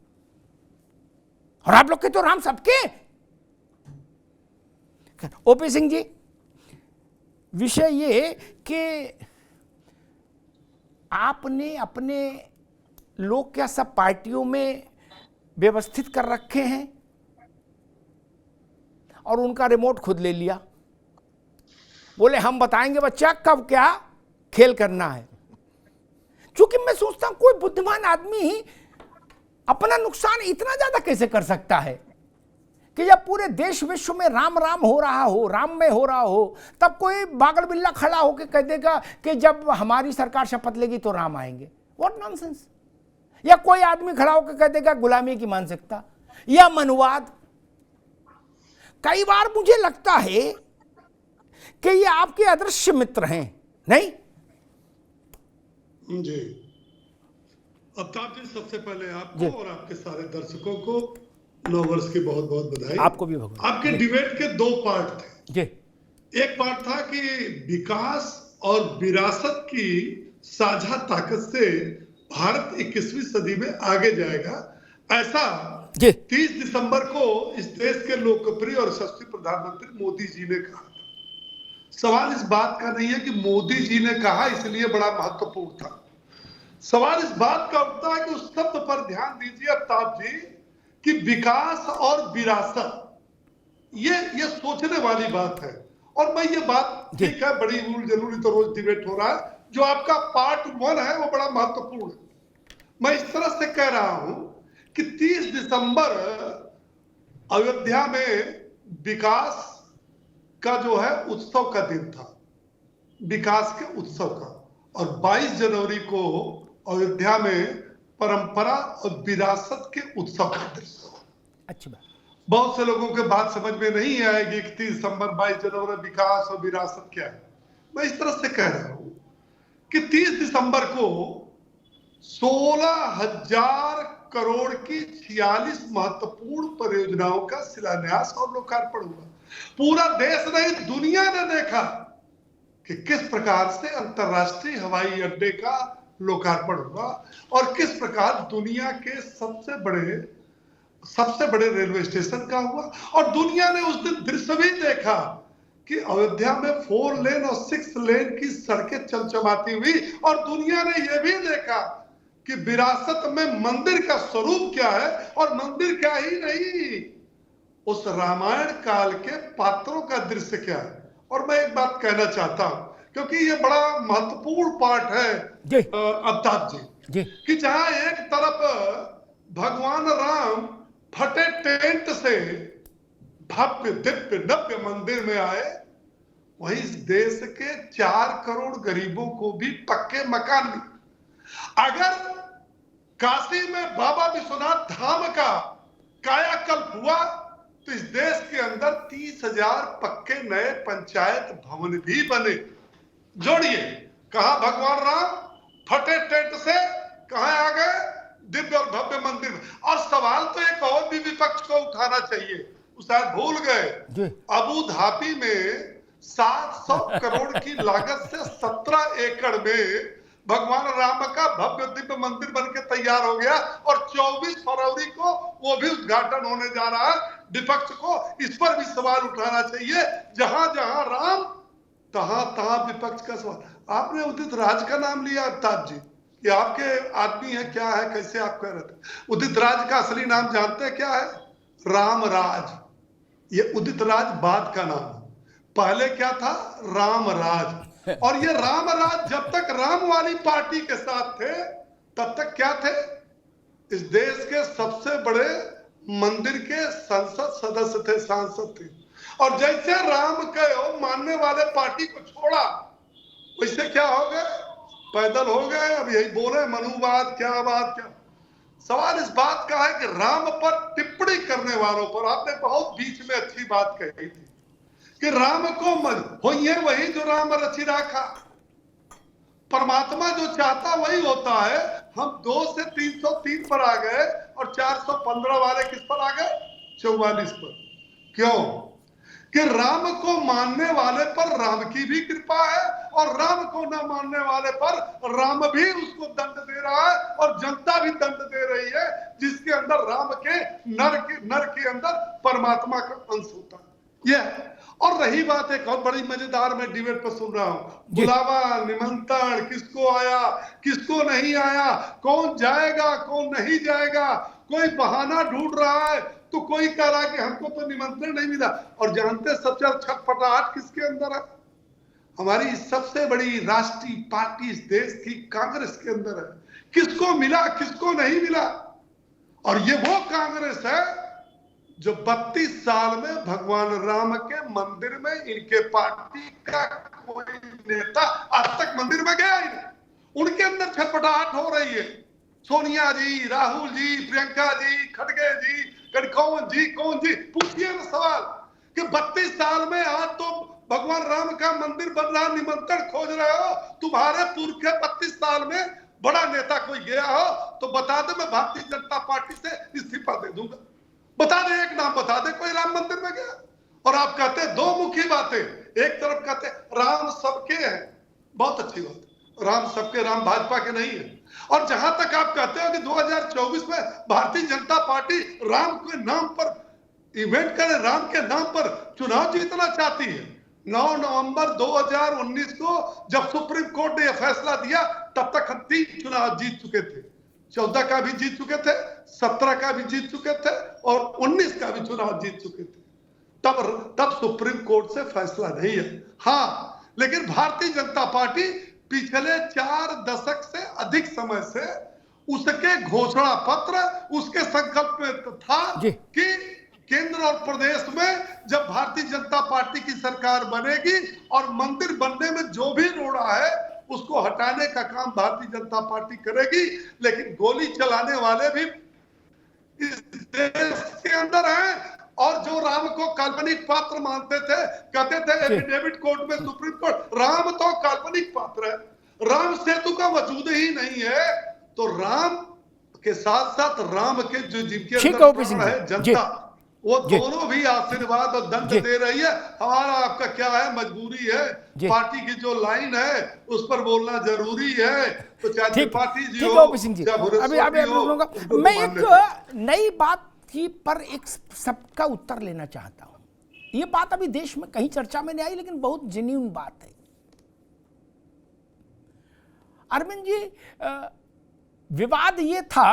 और आप लोग के तो राम सबके। ओपी सिंह जी, विषय ये कि आपने अपने लोग क्या सब पार्टियों में व्यवस्थित कर रखे हैं और उनका रिमोट खुद ले लिया। बोले हम बताएंगे बच्चा कब क्या खेल करना है। क्योंकि मैं सोचता हूं कोई बुद्धिमान आदमी अपना नुकसान इतना ज्यादा कैसे कर सकता है कि जब पूरे देश विश्व में राम राम हो रहा हो, राम में हो रहा हो, तब कोई बागड़ बिल्ला खड़ा होकर कह देगा कि जब हमारी सरकार शपथ लेगी तो राम आएंगे। What nonsense. या कोई आदमी खड़ा होकर कह देगा गुलामी की मानसिकता या मनवाद। कई बार मुझे लगता है कि ये आपके अदृश्य मित्र हैं, नहीं?
जी अफ्ताब जी, सबसे पहले आपको और आपके सारे दर्शकों को नव वर्ष की बहुत बहुत बधाई।
आपको भी भगवान।
आपके डिबेट के दो पार्ट थे
जी।
एक पार्ट था कि विकास और विरासत की साझा ताकत से भारत 21वीं सदी में आगे जाएगा, ऐसा 30 दिसंबर को इस देश के लोकप्रिय और यशस्वी प्रधानमंत्री मोदी जी ने कहा। सवाल इस बात का नहीं है कि मोदी जी ने कहा इसलिए बड़ा महत्वपूर्ण था। सवाल इस बात का उठता है कि उस शब्द पर ध्यान दीजिए अफ्ताब जी कि विकास और विरासत, ये सोचने वाली बात है। और मैं ये बात, ठीक है, बड़ी जरूरी तो रोज डिबेट हो रहा है, जो आपका पार्ट 1 है वो बड़ा महत्वपूर्ण है। मैं इस तरह से कह रहा हूं कि 30 दिसंबर अयोध्या में विकास का जो है उत्सव का दिन था, विकास के उत्सव का, और 22 जनवरी को अयोध्या में परंपरा और विरासत के उत्सव का दृश्य।
अच्छी बात।
बहुत से लोगों के बात समझ में नहीं आएगी कि 30 दिसंबर 22 जनवरी विकास और विरासत क्या है। मैं इस तरह से कह रहा हूं कि 30 दिसंबर को 16,000 करोड़ की 46 महत्वपूर्ण परियोजनाओं का शिलान्यास और लोकार्पण हुआ। पूरा देश नहीं, दुनिया ने देखा कि किस प्रकार से अंतरराष्ट्रीय हवाई अड्डे का लोकार्पण हुआ और किस प्रकार दुनिया के सबसे बड़े रेलवे स्टेशन का हुआ। और दुनिया ने उस दिन दृश्य भी देखा कि अयोध्या में 4 लेन और 6 लेन की सड़कें चमचमाती हुई। और दुनिया ने यह भी देखा कि विरासत में मंदिर का स्वरूप क्या है, और मंदिर क्या ही नहीं, उस रामायण काल के पात्रों का दृश्य क्या है। और मैं एक बात कहना चाहता हूं, क्योंकि ये बड़ा महत्वपूर्ण पार्ट है अफ्ताब जी, कि जहां एक तरफ भगवान राम फटे टेंट से भव्य दिव्य नव्य मंदिर में आए, वहीं इस देश के 4 करोड़ गरीबों को भी पक्के मकान मिले। अगर काशी में बाबा विश्वनाथ धाम का कायाकल्प हुआ तो इस देश के अंदर 30,000 पक्के नए पंचायत भवन भी बने। जोड़िए, कहा भगवान राम फटे टेंट से कहां आ गए, दिव्य और भव्य मंदिर में। और सवाल तो एक और भी विपक्ष को उठाना चाहिए, शायद भूल गए, अबू धाबी में 700 करोड़ की लागत से 17 एकड़ में भगवान राम का भव्य दिव्य मंदिर बनके तैयार हो गया, और 24 फरवरी को वो भी उद्घाटन होने जा रहा है। विपक्ष को इस पर भी सवाल उठाना चाहिए। जहां जहां राम, तहां तहां विपक्ष का सवाल। आपने उदित राज का नाम लिया अफ्ताब जी, कि आपके आदमी है, क्या है, कैसे आप कह रहे थे? उदित राज का असली नाम जानते हैं क्या है? रामराज। ये उदित राज बाद का नाम, पहले क्या था? रामराज। और ये रामराज जब तक राम वाली पार्टी के साथ थे तब तक क्या थे? इस देश के सबसे बड़े मंदिर के संसद सदस्य थे, सांसद थे। और जैसे राम के मानने वाले पार्टी को छोड़ा, वैसे क्या हो गए? पैदल हो गए। अब यही बोले मनुवाद, क्या बात, क्या। सवाल इस बात का है कि राम पर टिप्पणी करने वालों पर आपने बहुत बीच में अच्छी बात कही थी कि राम को होइए वही जो राम रचि राखा। परमात्मा जो चाहता वही होता है। हम 2 से 303 पर आ गए और 415 वाले किस पर आ गए? 44 पर। क्यों? कि राम को मानने वाले पर राम की भी कृपा है, और राम को न मानने वाले पर राम भी उसको दंड दे रहा है, और जनता भी दंड दे रही है, जिसके अंदर राम के नर के अंदर परमात्मा का अंश होता है। यह और रही बात एक और बड़ी मजेदार, मैं डिबेट पर सुन रहा हूं, बुलावा, निमंत्रण, किसको आया, किसको नहीं आया, कौन जाएगा, कौन नहीं जाएगा। कोई बहाना ढूंढ रहा है, तो कोई कह रहा है कि हमको तो निमंत्रण नहीं मिला। और जानते सबसे छटपटाहट किसके अंदर है? हमारी सबसे बड़ी राष्ट्रीय पार्टी इस देश की कांग्रेस के अंदर है। किसको मिला, किसको नहीं मिला। और ये वो कांग्रेस है जो 32 साल में भगवान राम के मंदिर में इनके पार्टी का कोई नेता आज तक मंदिर में गया ही नहीं। उनके अंदर छटपटाहट हो रही है। सोनिया जी, राहुल जी, प्रियंका जी, खड़गे जी, कौन जी पूछिए ना सवाल कि 32 साल में आज तो भगवान राम का मंदिर बन रहा, निमंत्रण खोज रहे हो। तुम्हारे पूर्व के 32 साल में बड़ा नेता कोई गया हो तो बता दे, मैं भारतीय जनता पार्टी से इस्तीफा दे दूंगा। बता दे, एक नाम बता दे कोई राम मंदिर में गया। और आप कहते हैं दो मुखी बातें, एक तरफ कहते हैं राम सबके हैं, बहुत अच्छी बात है, राम सबके, राम भाजपा के नहीं है। और जहां तक आप कहते हो कि 2024 में भारतीय जनता पार्टी राम के नाम पर इवेंट करे, राम के नाम पर चुनाव जीतना चाहती है। 9 नवंबर 2019 को जब सुप्रीम कोर्ट ने यह फैसला दिया तब तक हम 3 चुनाव जीत चुके थे। 14 का भी जीत चुके थे, 17 का भी जीत चुके थे और 19 का भी चुनाव जीत चुके थे। तब सुप्रीम कोर्ट से फैसला नहीं है। हाँ, लेकिन भारतीय जनता पार्टी पिछले 4 दशक से अधिक समय से उसके घोषणा पत्र, उसके संकल्प में था कि केंद्र और प्रदेश में जब भारतीय जनता पार्टी की सरकार बनेगी और मंदिर बनने में जो भी रोड़ा है उसको हटाने का काम भारतीय जनता पार्टी करेगी। लेकिन गोली चलाने वाले भी इस देश के अंदर हैं और जो राम को काल्पनिक पात्र मानते थे, कहते थे एफिडेविट कोर्ट में सुप्रीम कोर्ट, राम तो काल्पनिक पात्र है, राम सेतु का वजूद ही नहीं है। तो राम के साथ साथ राम के जो जिनके अंदर है जनता, वो दोनों भी आशीर्वाद और दंड दे रही है। हमारा आपका क्या है, मजबूरी है, पार्टी की जो लाइन है उस पर बोलना जरूरी है। तो चाहे पार्टी जी हो,
अभी मैं एक नई बात की पर एक सबका उत्तर लेना चाहता हूं। ये बात अभी देश में कहीं चर्चा में नहीं आई लेकिन बहुत जेन्युइन बात है। अरविंद जी, विवाद ये था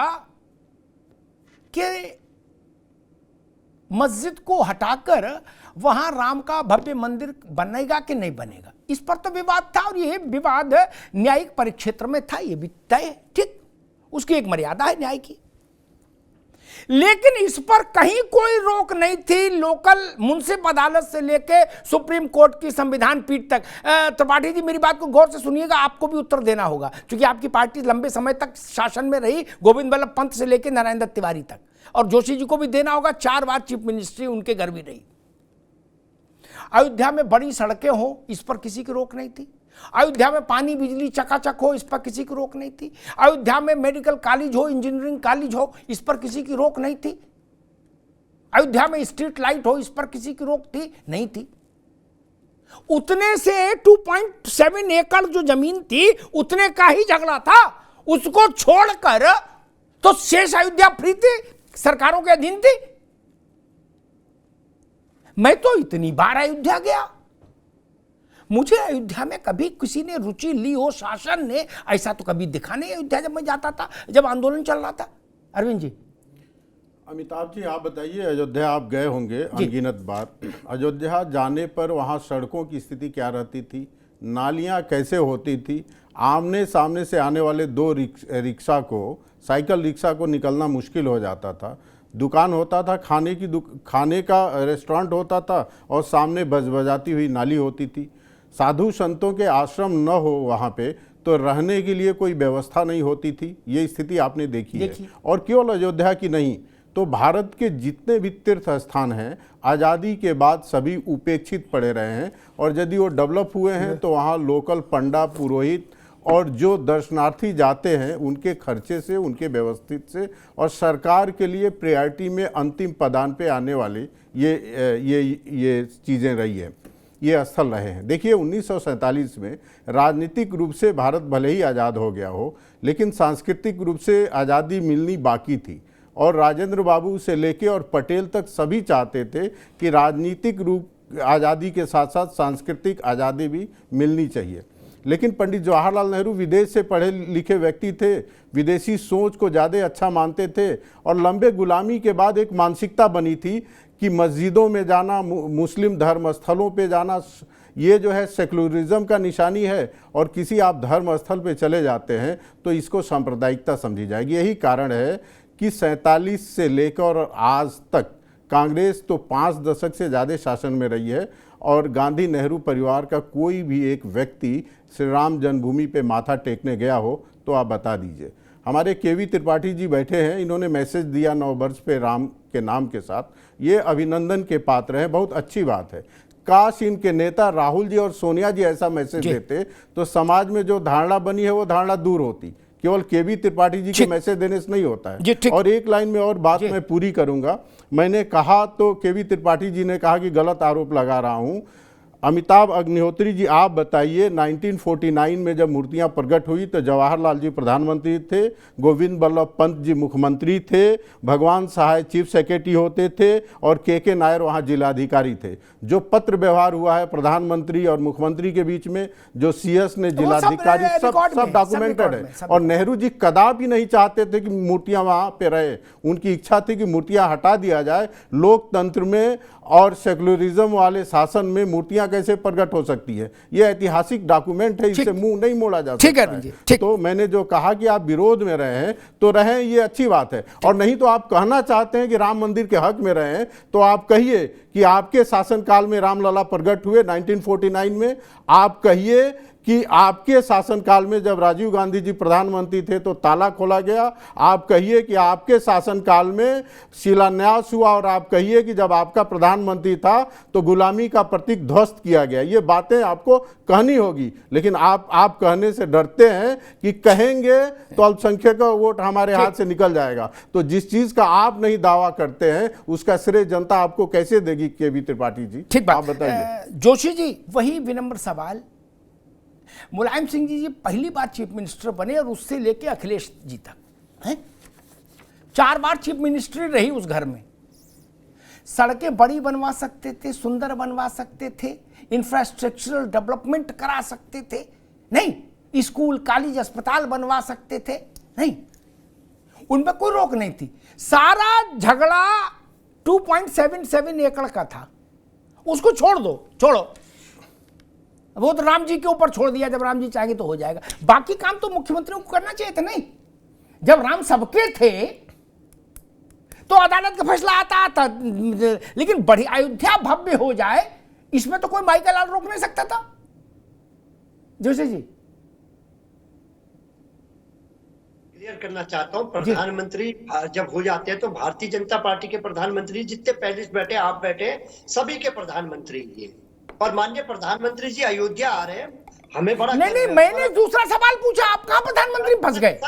कि मस्जिद को हटाकर वहां राम का भव्य मंदिर बनेगा कि नहीं बनेगा, इस पर तो विवाद था और ये विवाद न्यायिक परिक्षेत्र में था, ये भी तय है, ठीक, उसकी एक मर्यादा है न्याय की। लेकिन इस पर कहीं कोई रोक नहीं थी, लोकल मुंसिफ अदालत से लेकर सुप्रीम कोर्ट की संविधान पीठ तक। त्रिपाठी जी, मेरी बात को गौर से सुनिएगा, आपको भी उत्तर देना होगा क्योंकि आपकी पार्टी लंबे समय तक शासन में रही, गोविंद वल्लभ पंत से लेकर नारायण दत्त तिवारी तक, और जोशी जी को भी देना होगा, 4 बार चीफ मिनिस्ट्री उनके घर भी रही। अयोध्या में बड़ी सड़कें हो, इस पर किसी की रोक नहीं थी। अयोध्या में पानी बिजली चकाचक हो, इस पर किसी की रोक नहीं थी। अयोध्या में मेडिकल कॉलेज हो, इंजीनियरिंग कॉलेज हो, इस पर किसी की रोक नहीं थी। अयोध्या में स्ट्रीट लाइट हो, इस पर किसी की रोक थी नहीं थी। उतने से 2.7 एकड़ जो जमीन थी उतने का ही झगड़ा था, उसको छोड़कर तो शेष अयोध्या फ्री थी, सरकारों के अधीन थी। मैं तो इतनी बार अयोध्या गया, मुझे अयोध्या में कभी किसी ने रुचि ली हो, शासन ने, ऐसा तो कभी दिखा नहीं अयोध्या जब मैं जाता था, जब आंदोलन चल रहा था। अरविंद जी,
अमिताभ जी, आप बताइए, अयोध्या आप गए होंगे अनगिनत बार, अयोध्या जाने पर वहाँ सड़कों की स्थिति क्या रहती थी, नालियाँ कैसे होती थी, आमने सामने से आने वाले 2 रिक्शा को, साइकिल रिक्शा को निकलना मुश्किल हो जाता था, दुकान होता था, खाने का रेस्टोरेंट होता था और सामने बजबजाती हुई नाली होती थी। साधु संतों के आश्रम न हो वहाँ पे तो रहने के लिए कोई व्यवस्था नहीं होती थी। ये स्थिति आपने देखी है। और केवल अयोध्या की नहीं, तो भारत के जितने भी तीर्थ स्थान हैं आज़ादी के बाद सभी उपेक्षित पड़े रहे हैं, और यदि वो डेवलप हुए हैं तो वहाँ लोकल पंडा, पुरोहित और जो दर्शनार्थी जाते हैं उनके खर्चे से, उनके व्यवस्थित से, और सरकार के लिए प्रायोरिटी में अंतिम पदान पे आने वाली ये चीज़ें रही है, ये स्थल रहे हैं। देखिए 1947 में राजनीतिक रूप से भारत भले ही आज़ाद हो गया हो, लेकिन सांस्कृतिक रूप से आज़ादी मिलनी बाकी थी, और राजेंद्र बाबू से लेके और पटेल तक सभी चाहते थे कि राजनीतिक रूप आज़ादी के साथ साथ सांस्कृतिक आज़ादी भी मिलनी चाहिए। लेकिन पंडित जवाहरलाल नेहरू विदेश से पढ़े लिखे व्यक्ति थे, विदेशी सोच को ज़्यादा अच्छा मानते थे, और लंबे गुलामी के बाद एक मानसिकता बनी थी कि मस्जिदों में जाना, मुस्लिम धर्म स्थलों पे जाना, ये जो है सेकुलरिज्म का निशानी है, और किसी आप धर्म स्थल पे चले जाते हैं तो इसको सांप्रदायिकता समझी जाएगी। यही कारण है कि 47 से लेकर आज तक कांग्रेस तो 5 दशक से ज़्यादा शासन में रही है और गांधी नेहरू परिवार का कोई भी एक व्यक्ति श्री राम जन्मभूमि पे माथा टेकने गया हो तो आप बता दीजिए। हमारे केवी त्रिपाठी जी बैठे हैं, इन्होंने मैसेज दिया नववर्ष पे राम के नाम के साथ, ये अभिनंदन के पात्र हैं, बहुत अच्छी बात है। काश इनके नेता राहुल जी और सोनिया जी ऐसा मैसेज देते तो समाज में जो धारणा बनी है वो धारणा दूर होती। केवल केवी त्रिपाठी जी के मैसेज देने से नहीं होता है। और एक लाइन में और बात मैं पूरी करूंगा। मैंने कहा तो केवी त्रिपाठी जी ने कहा कि गलत आरोप लगा रहा हूं। अमिताभ अग्निहोत्री जी, आप बताइए 1949 में जब मूर्तियां प्रकट हुई तो जवाहरलाल जी प्रधानमंत्री थे, गोविंद बल्लभ पंत जी मुख्यमंत्री थे, भगवान सहाय चीफ सेक्रेटरी होते थे और के नायर वहां जिलाधिकारी थे। जो पत्र व्यवहार हुआ है प्रधानमंत्री और मुख्यमंत्री के बीच में, जो सीएस ने जिलाधिकारी, सब डॉक्यूमेंटेड है। और नेहरू जी कदापि नहीं चाहते थे कि मूर्तियां वहां पे रहे, उनकी इच्छा थी कि मूर्तियां हटा दिया जाए। लोकतंत्र में और सेकुलरिज्म वाले शासन में मूर्तियां कैसे प्रकट हो सकती है? ये ऐतिहासिक डॉक्यूमेंट है, इससे मुंह नहीं मोड़ा जा सकता है। तो मैंने जो कहा कि आप विरोध में रहे हैं तो रहें, ये अच्छी बात है। और नहीं तो आप कहना चाहते हैं कि राम मंदिर के हक में रहें तो आप कहिए कि आपके शासनकाल में रामलला प्रकट हुए 1949 में। आप कहिए कि आपके शासनकाल में जब राजीव गांधी जी प्रधानमंत्री थे तो ताला खोला गया। आप कहिए कि आपके शासनकाल में शिलान्यास हुआ और आप कहिए कि जब आपका प्रधानमंत्री था तो गुलामी का प्रतीक ध्वस्त किया गया। ये बातें आपको कहनी होगी, लेकिन आप कहने से डरते हैं कि कहेंगे तो अल्पसंख्यक का वोट हमारे हाथ से निकल जाएगा। तो जिस चीज का आप नहीं दावा करते हैं उसका श्रेय जनता आपको कैसे देगी? केवी त्रिपाठी जी, ठीक आप बताइए।
जोशी जी, वही विनम्र सवाल। मुलायम सिंह जी पहली बार चीफ मिनिस्टर बने और उससे लेके अखिलेश जी तक हैं, 4 बार चीफ मिनिस्ट्री रही उस घर में। सड़कें बड़ी बनवा सकते थे, सुंदर बनवा सकते थे, इंफ्रास्ट्रक्चरल डेवलपमेंट करा सकते थे, नहीं स्कूल कॉलेज अस्पताल बनवा सकते थे, नहीं, उनमें कोई रोक नहीं थी। सारा झगड़ा 2.77 एकड़ का था, उसको छोड़ दो, छोड़ो, वो तो राम जी के ऊपर छोड़ दिया, जब राम जी चाहेंगे तो हो जाएगा। बाकी काम तो मुख्यमंत्रियों को करना चाहिए था। नहीं, जब राम सबके थे तो अदालत का फैसला आता, लेकिन बड़ी अयोध्या भव्य हो जाए इसमें तो कोई माई का लाल रोक नहीं सकता था। जोशी जी,
क्लियर करना चाहता हूं, प्रधानमंत्री जब हो जाते हैं तो भारतीय जनता पार्टी के प्रधानमंत्री जितने पहले बैठे, आप बैठे, सभी के प्रधानमंत्री ये। और माननीय प्रधानमंत्री जी अयोध्या आ रहे हैं, हमें बड़ा
नहीं, मैंने दूसरा सवाल पूछा, आप कहां प्रधानमंत्री फंस गए?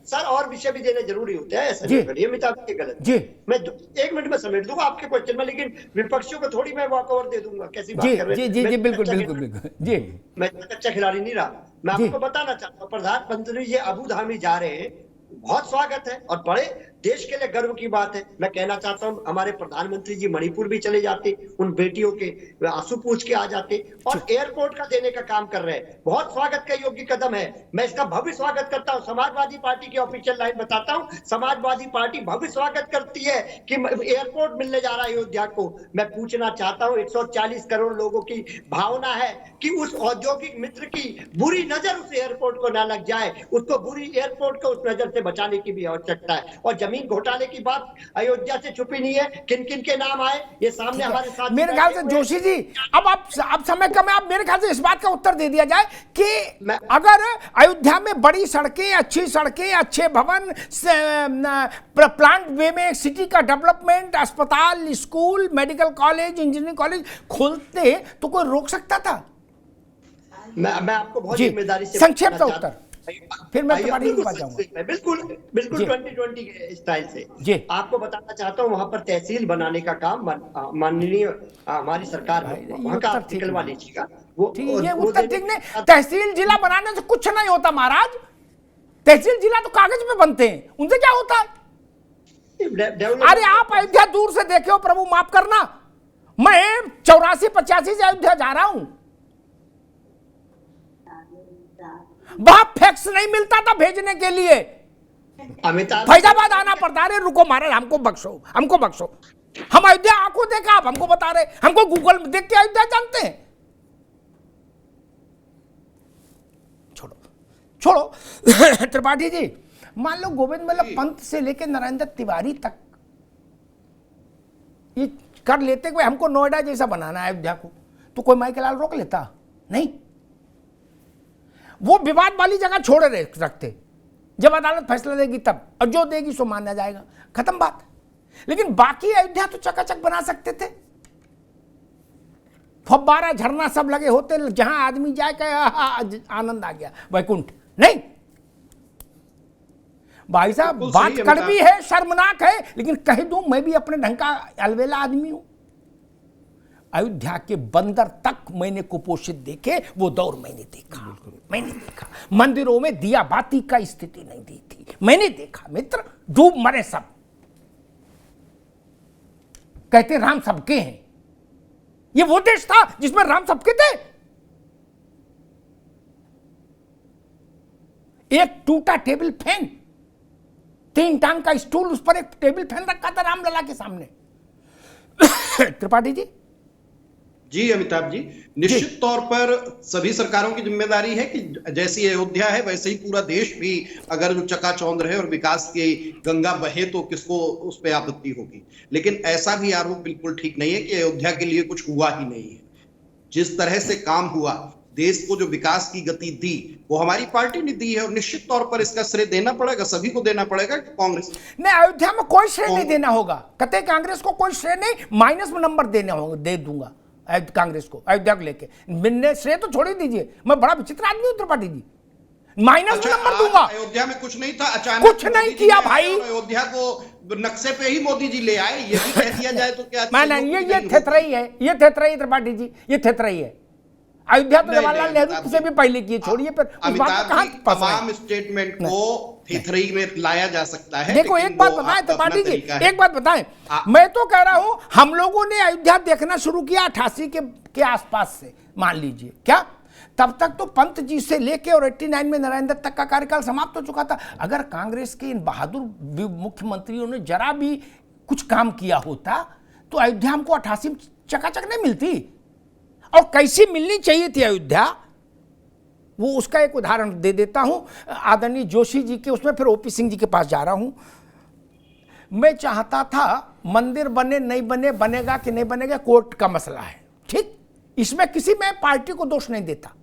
सर और विषय भी देने जरूरी होते हैं, ऐसा नहीं करिए अमिताभ जी, गलत जी। मैं 1 मिनट में समेट दूंगा आपके क्वेश्चन में, लेकिन विपक्षियों को थोड़ी मैं वॉकओवर दे दूंगा। कैसी बात कर रहे हैं?
जी, बिल्कुल जी,
मैं कच्चा खिलाड़ी नहीं रहा। मैं आपको बताना चाहता हूँ, प्रधानमंत्री जी अबू धाबी जा रहे हैं, बहुत स्वागत है और बड़े देश के लिए गर्व की बात है। मैं कहना चाहता हूं हमारे प्रधानमंत्री जी मणिपुर भी चले जाते, उन बेटियों के आंसू पूछ के आ जाते और एयरपोर्ट का देने का काम कर रहे हैं। बहुत स्वागत का योग्य कदम है, मैं इसका भव्य स्वागत करता हूं। समाजवादी पार्टी की ऑफिशियल लाइन बताता हूं, समाजवादी पार्टी भव्य स्वागत करती है कि एयरपोर्ट मिलने जा रहा है अयोध्या को। मैं पूछना चाहता हूं, 140 करोड़ लोगों की भावना है कि उस औद्योगिक मित्र की बुरी नजर उस एयरपोर्ट को ना लग जाए, उसको बुरी एयरपोर्ट को उस नजर से बचाने की भी आवश्यकता है। और जमीन घोटाले की बात अयोध्या से छुपी नहीं है, किन किन के नाम आए ये सामने हमारे साथ।
मेरे ख्याल से जोशी जी, अब समय कम है, आप मेरे ख्याल से इस बात का उत्तर दे दिया जाए कि अगर अयोध्या में बड़ी सड़कें, अच्छी सड़कें, अच्छे भवन, प्लांट वे में सिटी का डेवलपमेंट, अस्पताल, school, medical college, engineering college खोलते तो कोई रोक सकता था?
मैं आपको बहुत जिम्मेदारी से
संक्षेप का उत्तर, फिर मैं तुम्हारी बात जाऊंगा।
बिल्कुल 2020 के स्टाइल से आपको बताना चाहता हूँ, वहां पर तहसील बनाने का काम माननीय हमारी सरकार वहां का निकलवा लीजिएगा।
ये उत्तर ठीक नहीं, तहसील जिला बनाने से कुछ नहीं होता महाराज। तहसील जिला तो कागज पे बनते हैं, उनसे क्या होता है? अरे आप अयोध्या दूर से देखे हो, प्रभु माफ करना, मैं 84-85 से अयोध्या जा रहा हूं, वहां फैक्स नहीं मिलता था भेजने के लिए, फैजाबाद आना पड़ता। अरे रुको महाराज, हमको बख्शो, हम अयोध्या आंखों देखा, आप हमको बता रहे, हमको गूगल में देख के अयोध्या जानते हैं। छोड़ो त्रिपाठी जी, मान लो गोविंद बल्लभ पंत से लेकर नरेंद्र तिवारी तक ये कर लेते कि भाई हमको नोएडा जैसा बनाना है अयोध्या को, तो कोई माई के लाल रोक लेता? नहीं, वो विवाद वाली जगह छोड़ रखते, जब अदालत फैसला देगी तब, और जो देगी सो माना जाएगा, खत्म बात। लेकिन बाकी अयोध्या तो चकाचक बना सकते थे, फव्वारा झरना सब लगे होते, जहां आदमी जाए कहे आनंद आ गया, वैकुंठ। नहीं भाई साहब, बात कड़वी है, शर्मनाक है, लेकिन कह दूं मैं भी अपने ढंग का अलवेला आदमी हूं। अयोध्या के बंदर तक मैंने कुपोषित देखे, वो दौर मैंने देखा। मंदिरों में दिया बाती का स्थिति नहीं दी थी, मैंने देखा मित्र, डूब मरे सब। कहते राम सबके हैं, ये वो देश था जिसमें राम सबके थे। एक टूटा टेबल फैन, 3 टांग का स्टूल, उस पर एक टेबल फैन रखा था रामलला के सामने। त्रिपाठी जी।
जी अमिताभ जी, निश्चित तौर पर सभी सरकारों की जिम्मेदारी है कि जैसी अयोध्या है वैसे ही पूरा देश भी अगर जो चकाचौंध रहे और विकास की गंगा बहे तो किसको उस पर आपत्ति होगी। लेकिन ऐसा भी आरोप बिल्कुल ठीक नहीं है कि अयोध्या के लिए कुछ हुआ ही नहीं है। जिस तरह से काम हुआ, देश को जो विकास की गति दी, वो हमारी पार्टी ने दी है, और निश्चित तौर पर इसका श्रेय देना पड़ेगा, सभी को देना पड़ेगा। कांग्रेस
नहीं, अयोध्या में कोई श्रेय नहीं देना होगा, कतई कांग्रेस को कोई श्रेय नहीं, माइनस में नंबर देने होंगे, दे दूंगा कांग्रेस को अयोध्या को लेके। मैंने श्रेय तो छोड़ ही दीजिए, मैं बड़ा विचित्र आदमी हूं त्रिपाठी जी, माइनस में नंबर दूंगा।
अयोध्या में कुछ नहीं था, अचानक
कुछ नहीं किया भाई,
अयोध्या को नक्शे पे ही मोदी जी ले आए, ये भी कह दिया जाए तो क्या?
ये थेथरई है, ये थेथरई त्रिपाठी जी, ये थेथरई है। अयोध्या तो जवाहरलाल नेहरू से भी पहले किए, छोड़िए फिर उस बात को कहां
तमाम स्टेटमेंट को थेथरई में लाया जा सकता है।
देखो एक बात बताएं त्रिपाठी जी, एक बात बताएं, मैं तो कह रहा हूं हम लोगों ने अयोध्या देखना शुरू किया 88 के आसपास से, मान लीजिए क्या, तब तक तो पंत जी से लेके और 89 में नरेंद्र तक का कार्यकाल समाप्त हो चुका था। अगर कांग्रेस के इन बहादुर मुख्यमंत्रियों ने जरा भी कुछ काम किया होता तो अयोध्या हमको 88 में चकाचक नहीं मिलती, और कैसी मिलनी चाहिए थी अयोध्या, वो उसका एक उदाहरण दे देता हूं। आदरणीय जोशी जी के उसमें, फिर ओपी सिंह जी के पास जा रहा हूं। मैं चाहता था मंदिर बने नहीं बने, बनेगा कि नहीं बनेगा कोर्ट का मसला है, ठीक, इसमें किसी में पार्टी को दोष नहीं देता।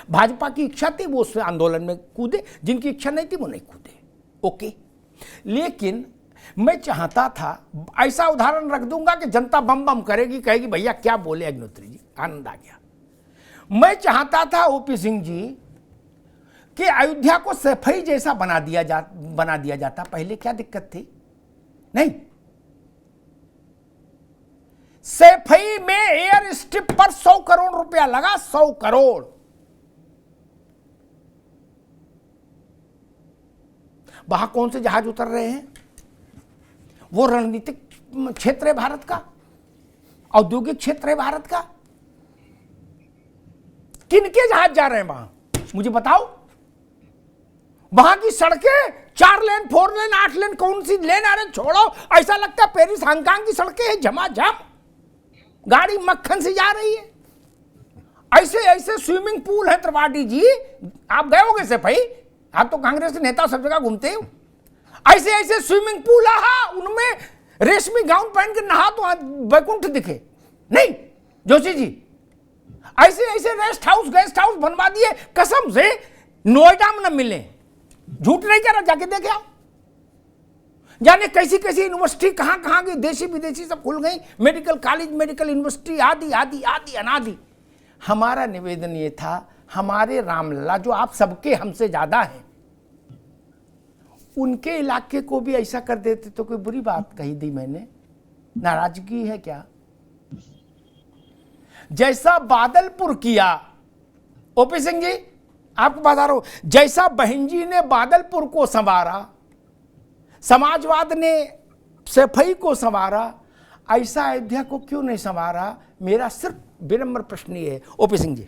भाजपा की इच्छा थी वो उस आंदोलन में कूदे, जिनकी इच्छा नहीं थी वो नहीं कूदे, ओके। लेकिन मैं चाहता था, ऐसा उदाहरण रख दूंगा कि जनता बम बम करेगी, कहेगी भैया क्या बोले अग्निहोत्री जी, आनंद आ गया। मैं चाहता था ओपी सिंह जी कि अयोध्या को सफाई जैसा बना दिया जाता। पहले क्या दिक्कत थी? नहीं, सफाई में एयर स्ट्रिप पर 100 करोड़ रुपया लगा, 100 करोड़। वहां कौन से जहाज उतर रहे हैं? वो रणनीतिक क्षेत्र है भारत का, औद्योगिक क्षेत्र है भारत का। किनके जहाज जा रहे हैं वहां, मुझे बताओ। वहां की सड़कें 4 लेन, 4 लेन, 8 लेन, कौन सी लेन आ रहे, छोड़ो, ऐसा लगता है पेरिस हांगकांग की सड़कें हैं, झमाझम गाड़ी मक्खन से जा रही है। ऐसे ऐसे स्विमिंग पूल है त्रिपाठी जी, आप गए होंगे से भाई, आप तो कांग्रेस के नेता सब जगह घूमते हो। ऐसे ऐसे स्विमिंग पूल, उनमें रेशमी गाउन पहन के नहा तो वैकुंठ दिखे नहीं जोशी जी। ऐसे ऐसे रेस्ट हाउस, गेस्ट हाउस बनवा दिए, कसम से नोएडा में न मिले, झूठ नहीं कह रहा, जाके देखे आओ। जाने कैसी कैसी यूनिवर्सिटी कहां कहां की, देशी विदेशी सब खुल गई, मेडिकल कॉलेज, मेडिकल यूनिवर्सिटी, आदि आदि आदि अनादि। हमारा निवेदन ये था, हमारे रामलला जो आप सबके हमसे ज्यादा हैं, उनके इलाके को भी ऐसा कर देते तो कोई बुरी बात कही दी मैंने, नाराजगी है क्या? जैसा बादलपुर किया, ओपी सिंह जी आपको बता रहा हूं, जैसा बहन जी ने बादलपुर को संवारा, समाजवाद ने सफाई को संवारा, ऐसा अयोध्या को क्यों नहीं संवारा? मेरा सिर्फ विनम्र प्रश्न ये है। ओपी सिंह जी।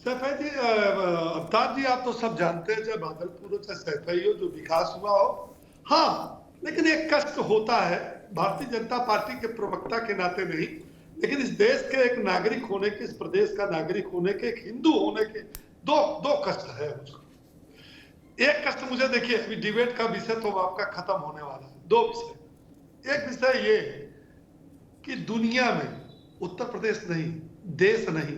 सैफई जी, अवतार जी, आप तो सब जानते हैं, चाहे बादलपुर हो चाहे सैफई हो, जो विकास हुआ हो, हाँ, लेकिन एक कष्ट होता है भारतीय जनता पार्टी के प्रवक्ता के नाते नहीं, लेकिन इस देश के एक नागरिक होने के, इस प्रदेश का नागरिक होने के, एक हिंदू होने के दो कष्ट है उसको। एक कष्ट मुझे, देखिए अभी डिबेट का विषय तो आपका खत्म होने वाला है, 2 विषय। एक विषय ये कि दुनिया में, उत्तर प्रदेश नहीं, देश नहीं,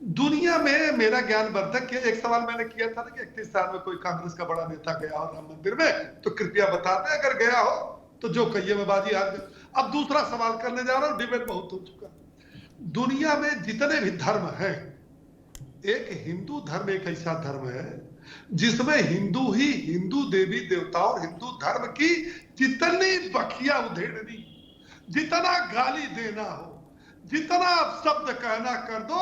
दुनिया में मेरा ज्ञानवर्धक के एक सवाल मैंने किया था कि 31 साल में कोई कांग्रेस का बड़ा नेता गया हो राम मंदिर में तो कृपया बता दें, अगर गया हो तो जो कहिए मैं बाजी हाथ में। अब दूसरा सवाल करने जा रहा हूं, डिबेट बहुत हो चुका। दुनिया में जितने भी धर्म हैं, एक हिंदू धर्म एक ऐसा धर्म है जिसमें हिंदू देवी देवताओं, हिंदू धर्म की जितनी बखिया उधेड़नी, जितना गाली देना हो, जितना शब्द कहना कर दो,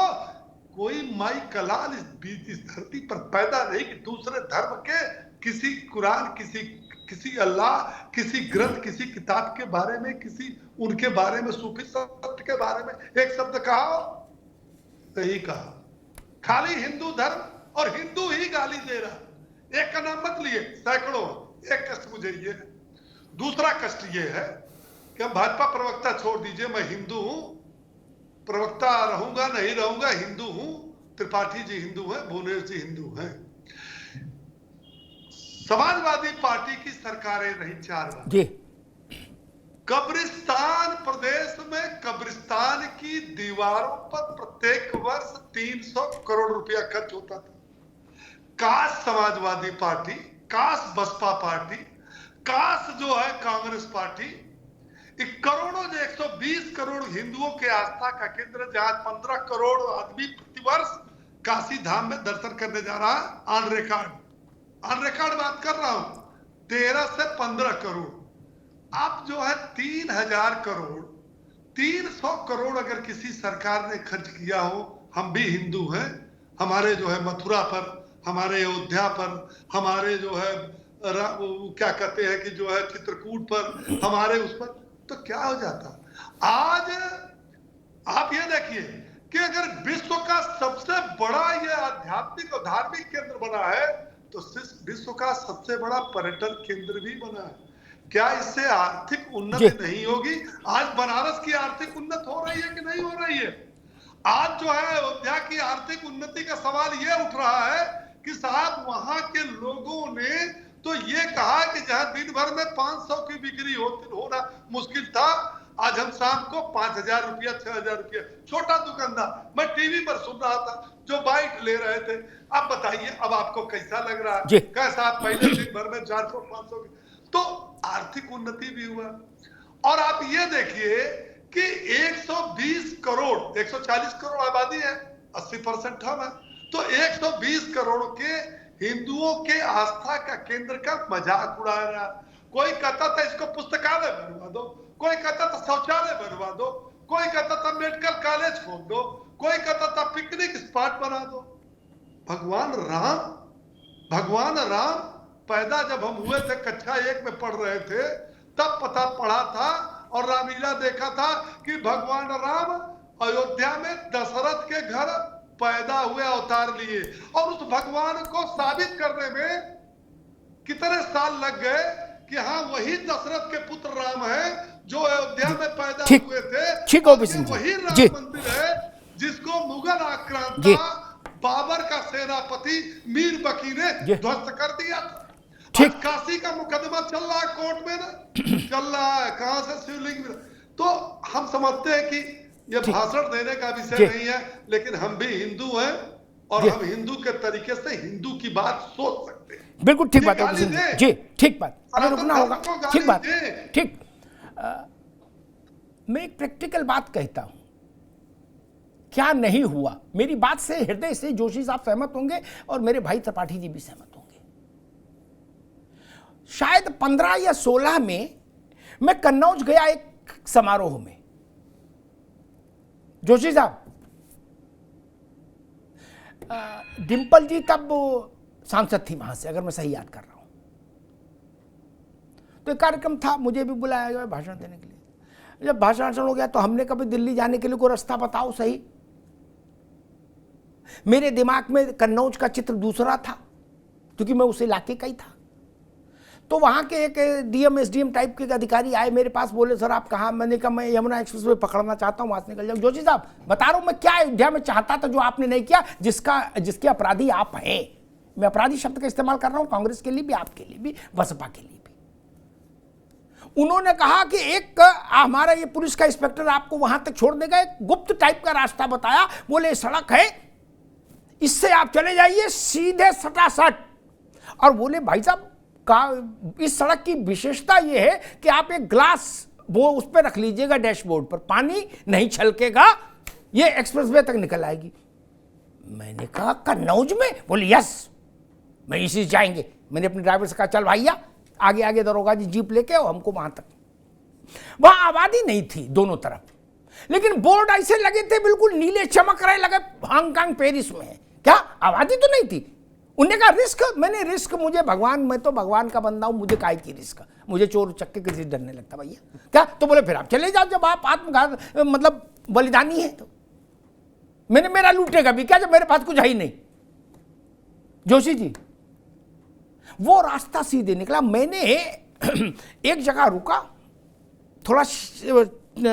कोई माई कलाल इस धरती पर पैदा नहीं कि दूसरे धर्म के किसी कुरान, किसी अल्लाह, किसी ग्रंथ, किसी किताब के बारे में, किसी उनके बारे में, सूफी सत्य के बारे में एक शब्द कहा हो। नहीं कहा, खाली हिंदू धर्म और हिंदू ही गाली दे रहा। एक का नाम मत लिए, सैकड़ों। एक कष्ट मुझे ये है। दूसरा कष्ट ये है कि हम भाजपा प्रवक्ता छोड़ दीजिए, मैं हिंदू हूं, प्रवक्ता रहूंगा नहीं रहूंगा, हिंदू हूं, त्रिपाठी जी हिंदू हैं, भुवनेश्वर जी हिंदू हैं। समाजवादी पार्टी की सरकारें रही 4 बार
जी।
कब्रिस्तान, प्रदेश में कब्रिस्तान की दीवारों पर प्रत्येक वर्ष 300 करोड़ रुपया खर्च होता था। काश समाजवादी पार्टी, काश बसपा पार्टी, काश जो है कांग्रेस पार्टी, करोड़ों, 120 करोड़ हिंदुओं के आस्था का केंद्र, जहां 15 करोड़ आदमी प्रतिवर्ष काशी धाम में दर्शन करने जा रहा है, ऑन रिकॉर्ड बात कर रहा हूं, 13 से 15 करोड़। अब जो है 3000 करोड़, 300 करोड़ अगर किसी सरकार ने खर्च किया हो, हम भी हिंदू हैं, हमारे जो है मथुरा पर, हमारे अयोध्या पर, हमारे जो है क्या कहते हैं कि जो है चित्रकूट पर, हमारे उस पर, तो क्या हो जाता। आज आप ये देखिए कि अगर विश्व का सबसे बड़ा ये आध्यात्मिक और धार्मिक केंद्र बना है तो विश्व का सबसे बड़ा पर्यटन केंद्र भी बना है। क्या इससे आर्थिक उन्नति नहीं होगी? आज बनारस की आर्थिक उन्नति हो रही है कि नहीं हो रही है? आज जो है अयोध्या की आर्थिक उन्नति का सवाल ये उठ रहा है कि साहब वहां के लोगों ने तो ये कहा कि जहां दिन भर में 500 की बिक्री होना मुश्किल था, आज हम शाम को 5000 रुपया, 6000 रुपया, छोटा दुकानदार, मैं टीवी पर सुन रहा था, जो बाइट ले रहे थे। अब बताइए, अब आपको कैसा लग रहा है? कैसा आप पहले दिन भर में 400-500, तो आर्थिक उन्नति भी हुआ। और आप ये देखिए कि 120 करोड़, 140 करोड़ आबादी है, 80% हम है, तो 120 करोड़ के हिंदुओं के आस्था का केंद्र का मजाक उड़ा रहा। कोई कहता था इसको पुस्तकालय बनवा दो, कोई कहता था शौचालय बनवा दो, कोई कहता था मेडिकल कॉलेज खोल दो, कोई कहता था पिकनिक स्पॉट बना दो। भगवान राम पैदा जब हम हुए थे, कक्षा 1 में पढ़ रहे थे, तब पता पड़ा था और रामलीला देखा था कि भगवान राम अयोध्या में दशरथ के घर पैदा हुए, अवतार लिए, और उस भगवान को साबित करने में कितने साल लग गए कि हाँ वही दशरथ के पुत्र राम है जो अयोध्या में पैदा हुए थे। वही राम मंदिर है जिसको मुगल आक्रांता बाबर का सेनापति मीर बकी ने ध्वस्त कर दिया था। आज काशी का मुकदमा चल रहा है कोर्ट में ना, चल रहा है, कहां से शिवलिंग। तो हम समझते हैं कि ये भाषण देने का विषय नहीं है, लेकिन हम भी हिंदू हैं और हम हिंदू के तरीके से हिंदू की बात सोच सकते हैं।
बिल्कुल ठीक बात है जी, ठीक बात, हमें रुकना होगा, ठीक बात, ठीक। मैं एक प्रैक्टिकल बात कहता हूं, क्या नहीं हुआ, मेरी बात से हृदय से जोशी साहब सहमत होंगे और मेरे भाई त्रिपाठी जी भी सहमत होंगे। शायद 15 या 16 में मैं कन्नौज गया एक समारोह में, जोशी साहब, डिंपल जी कब सांसद थी वहां से, अगर मैं सही याद कर रहा हूं, तो एक कार्यक्रम था, मुझे भी बुलाया गया भाषण देने के लिए। जब भाषण हो गया तो हमने कभी दिल्ली जाने के लिए कोई रास्ता बताओ सही। मेरे दिमाग में कन्नौज का चित्र दूसरा था क्योंकि मैं उस इलाके का ही था। तो वहाँ के एक डीएम एसडीएम टाइप के अधिकारी आए मेरे पास, बोले सर आप कहाँ? मैंने कहा मैं यमुना एक्सप्रेस वे पकड़ना चाहता हूँ, वहाँ से निकल जाऊँ। जोशी साहब बता रहा हूँ मैं क्या अयोध्या में चाहता था जो आपने नहीं किया, जिसके अपराधी आप हैं। मैं अपराधी शब्द का इस्तेमाल कर रहा हूँ कांग्रेस के लिए भी, आपके लिए भी, बसपा के लिए भी। उन्होंने कहा कि एक हमारा ये पुलिस का इंस्पेक्टर आपको वहां तक छोड़ देगा, एक गुप्त टाइप का रास्ता बताया, बोले सड़क है, इससे आप चले जाइए सीधे सटासट। और बोले भाई साहब का इस सड़क की विशेषता ये है कि आप एक ग्लास वो उस पर रख लीजिएगा डैशबोर्ड पर, पानी नहीं छलकेगा, ये एक्सप्रेसवे तक निकल आएगी। मैंने कहा कन्नौज में? बोले यस, मैं इसी से जाएंगे। मैंने अपने ड्राइवर से कहा चल भैया आगे आगे दरोगा जी जीप लेके आओ हमको वहां तक। वहां आबादी नहीं थी दोनों तरफ, लेकिन बोर्ड ऐसे लगे थे बिल्कुल नीले चमक रहे, लगे हांगकांग पेरिस में है क्या, आबादी तो नहीं थी। उन्होंने कहा रिस्क, मैंने रिस्क मुझे भगवान, मैं तो भगवान का बंदा हूं, मुझे काहे की रिस्क, मुझे चोर चक्के किसी डरने लगता भैया क्या। तो बोले फिर आप चले जाओ जब आप आत्मघात मतलब बलिदानी है तो। मैंने मेरा लूटेगा भी क्या जब मेरे पास कुछ है ही नहीं। जोशी जी वो रास्ता सीधे निकला। मैंने एक जगह रुका, थोड़ा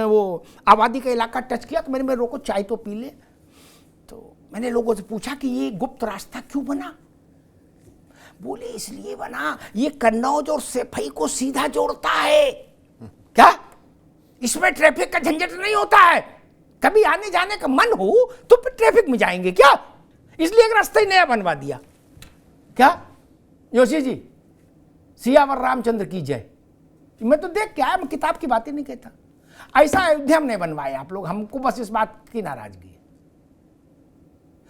वो आबादी का इलाका टच किया, तो मैंने रोको चाय तो पी ले। तो मैंने लोगों से पूछा कि ये गुप्त रास्ता क्यों बना? बोले इसलिए बना, ये कन्नौज और सैफई को सीधा जोड़ता है। क्या इसमें ट्रैफिक का झंझट नहीं होता है? कभी आने जाने का मन हो तो फिर ट्रैफिक में जाएंगे क्या, इसलिए एक रास्ता ही नया बनवा दिया। क्या जोशी जी, सियावर रामचंद्र की जय। मैं तो देख के आया, मैं किताब की बातें नहीं कहता। ऐसा अयोध्या में नहीं बनवाया आप लोग, हमको बस इस बात की नाराजगी है।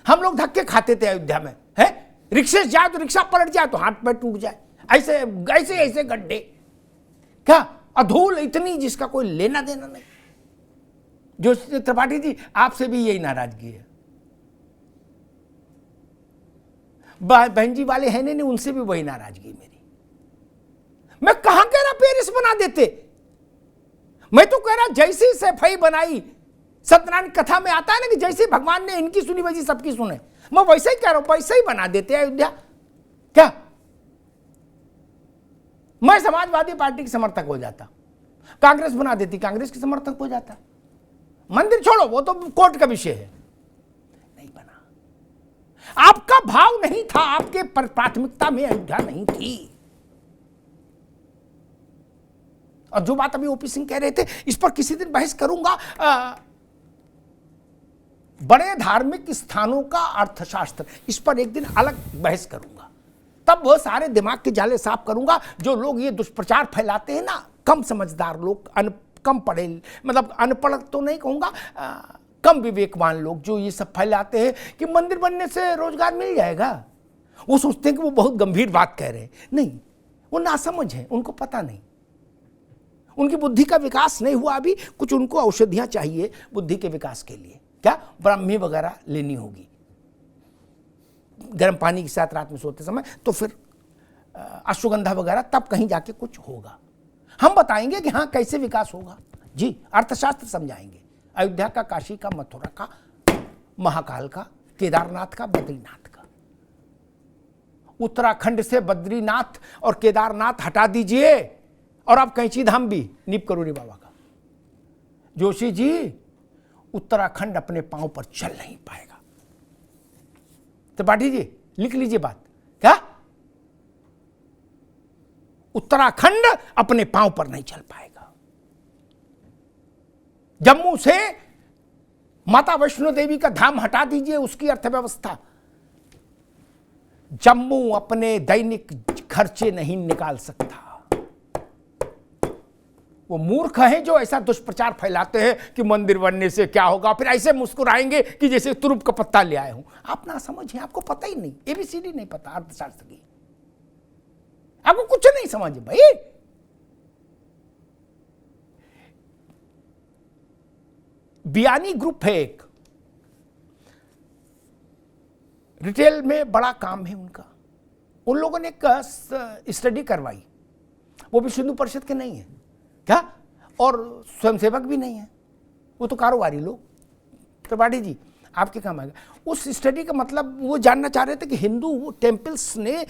हम लोग धक्के खाते थे अयोध्या में, है रिक्शे से जाए तो रिक्शा पलट जाए तो हाथ पैर टूट जाए, ऐसे ऐसे ऐसे गड्ढे, क्या अधूल इतनी जिसका कोई लेना देना नहीं। जो त्रिपाठी जी आपसे भी यही नाराजगी है, बहन जी वाले हैं नहीं, उनसे भी वही नाराजगी मेरी। मैं कहां कह रहा पेरिस बना देते, मैं तो कह रहा जैसी सैफई बनाई, सत्यनारायण कथा में आता है ना कि जैसे भगवान ने इनकी सुनी वैसी सबकी सुने, मैं वैसे ही कह रहा हूं, वैसे ही बना देते अयोध्या। क्या मैं समाजवादी पार्टी की समर्थक हो जाता, कांग्रेस बना देती, कांग्रेस की समर्थक हो जाता। मंदिर छोड़ो वो तो कोर्ट का विषय है, नहीं बना। आपका भाव नहीं था, आपके प्राथमिकता में अयोध्या नहीं थी। और जो बात अभी ओपी सिंह कह रहे थे, इस पर किसी दिन बहस करूंगा। बड़े धार्मिक स्थानों का अर्थशास्त्र, इस पर एक दिन अलग बहस करूंगा, तब वो सारे दिमाग के जाले साफ करूंगा। जो लोग ये दुष्प्रचार फैलाते हैं ना, कम समझदार लोग, कम पढ़े, मतलब अनपढ़ तो नहीं कहूंगा, कम विवेकवान लोग जो ये सब फैलाते हैं कि मंदिर बनने से रोजगार मिल जाएगा, वो सोचते हैं कि वो बहुत गंभीर बात कह रहे हैं। नहीं, वो नासमझ है, उनको पता नहीं, उनकी बुद्धि का विकास नहीं हुआ अभी। कुछ उनको औषधियां चाहिए बुद्धि के विकास के लिए, क्या ब्राह्मी वगैरह लेनी होगी गर्म पानी के साथ रात में सोते समय, तो फिर अश्वगंधा वगैरह, तब कहीं जाके कुछ होगा। हम बताएंगे कि हाँ कैसे विकास होगा जी, अर्थशास्त्र समझाएंगे। अयोध्या का, काशी का, मथुरा का, महाकाल का, केदारनाथ का, बद्रीनाथ का। उत्तराखंड से बद्रीनाथ और केदारनाथ हटा दीजिए और आप कैंची धाम भी, नीप करोड़ी बाबा का। जोशी जी उत्तराखंड अपने पांव पर चल नहीं पाएगा। त्रिपाठी जी लिख लीजिए बात, क्या उत्तराखंड अपने पांव पर नहीं चल पाएगा। जम्मू से माता वैष्णो देवी का धाम हटा दीजिए, उसकी अर्थव्यवस्था, जम्मू अपने दैनिक खर्चे नहीं निकाल सकता। वो मूर्ख हैं जो ऐसा दुष्प्रचार फैलाते हैं कि मंदिर बनने से क्या होगा, फिर ऐसे मुस्कुराएंगे कि जैसे तुरुप का पत्ता ले आए हूं। आप ना समझिए, आपको पता ही नहीं, एबीसीडी नहीं पता अर्थशास्त्र की, आपको कुछ नहीं समझे भाई। बियानी ग्रुप है एक, रिटेल में बड़ा काम है उनका। उन लोगों ने एक स्टडी करवाई, वो भी सिंधु परिषद के नहीं है क्या, और स्वयंसेवक भी नहीं है, वो तो कारोबारी लोग। त्रिपाठी जी आपके काम आएगा। उस स्टडी का मतलब वो जानना चाह रहे थे कि हिंदू टेम्पल्स ने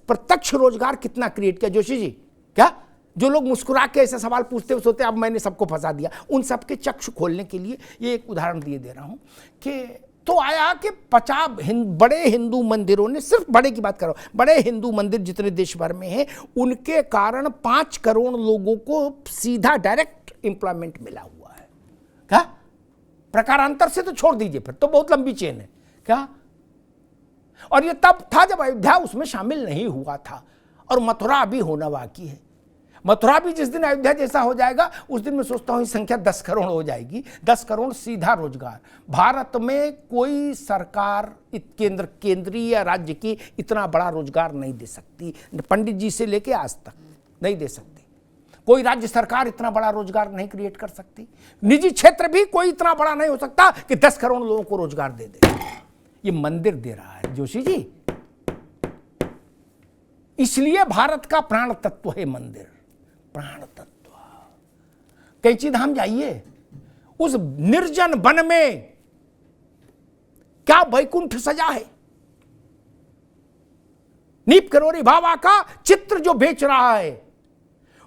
प्रत्यक्ष रोजगार कितना क्रिएट किया। जोशी जी क्या, जो लोग मुस्कुरा के ऐसे सवाल पूछते हुए सोते अब मैंने सबको फंसा दिया, उन सबके चक्षु खोलने के लिए ये एक उदाहरण दिए दे रहा हूं कि तो आया कि 50 बड़े हिंदू मंदिरों ने, सिर्फ बड़े की बात कर रहा हूं, बड़े हिंदू मंदिर जितने देश भर में हैं, उनके कारण 5 करोड़ लोगों को सीधा डायरेक्ट एम्प्लॉयमेंट मिला हुआ है। क्या प्रकारांतर से तो छोड़ दीजिए, फिर तो बहुत लंबी चेन है। क्या, और ये तब था जब अयोध्या उसमें शामिल नहीं हुआ था, और मथुरा अभी होना बाकी है। मथुरा भी जिस दिन अयोध्या जैसा हो जाएगा, उस दिन मैं सोचता हूं संख्या 10 करोड़ हो जाएगी। 10 करोड़ सीधा रोजगार। भारत में कोई सरकार केंद्रीय या राज्य की इतना बड़ा रोजगार नहीं दे सकती, पंडित जी से लेके आज तक नहीं दे सकती। कोई राज्य सरकार इतना बड़ा रोजगार नहीं क्रिएट कर सकती। निजी क्षेत्र भी कोई इतना बड़ा नहीं हो सकता कि 10 करोड़ लोगों को रोजगार दे दे। ये मंदिर दे रहा है जोशी जी। इसलिए भारत का प्राण तत्व है मंदिर, प्राण तत्व। कैंची धाम जाइए, उस निर्जन वन में क्या वैकुंठ सजा है। नीप करोरी बाबा का चित्र जो बेच रहा है,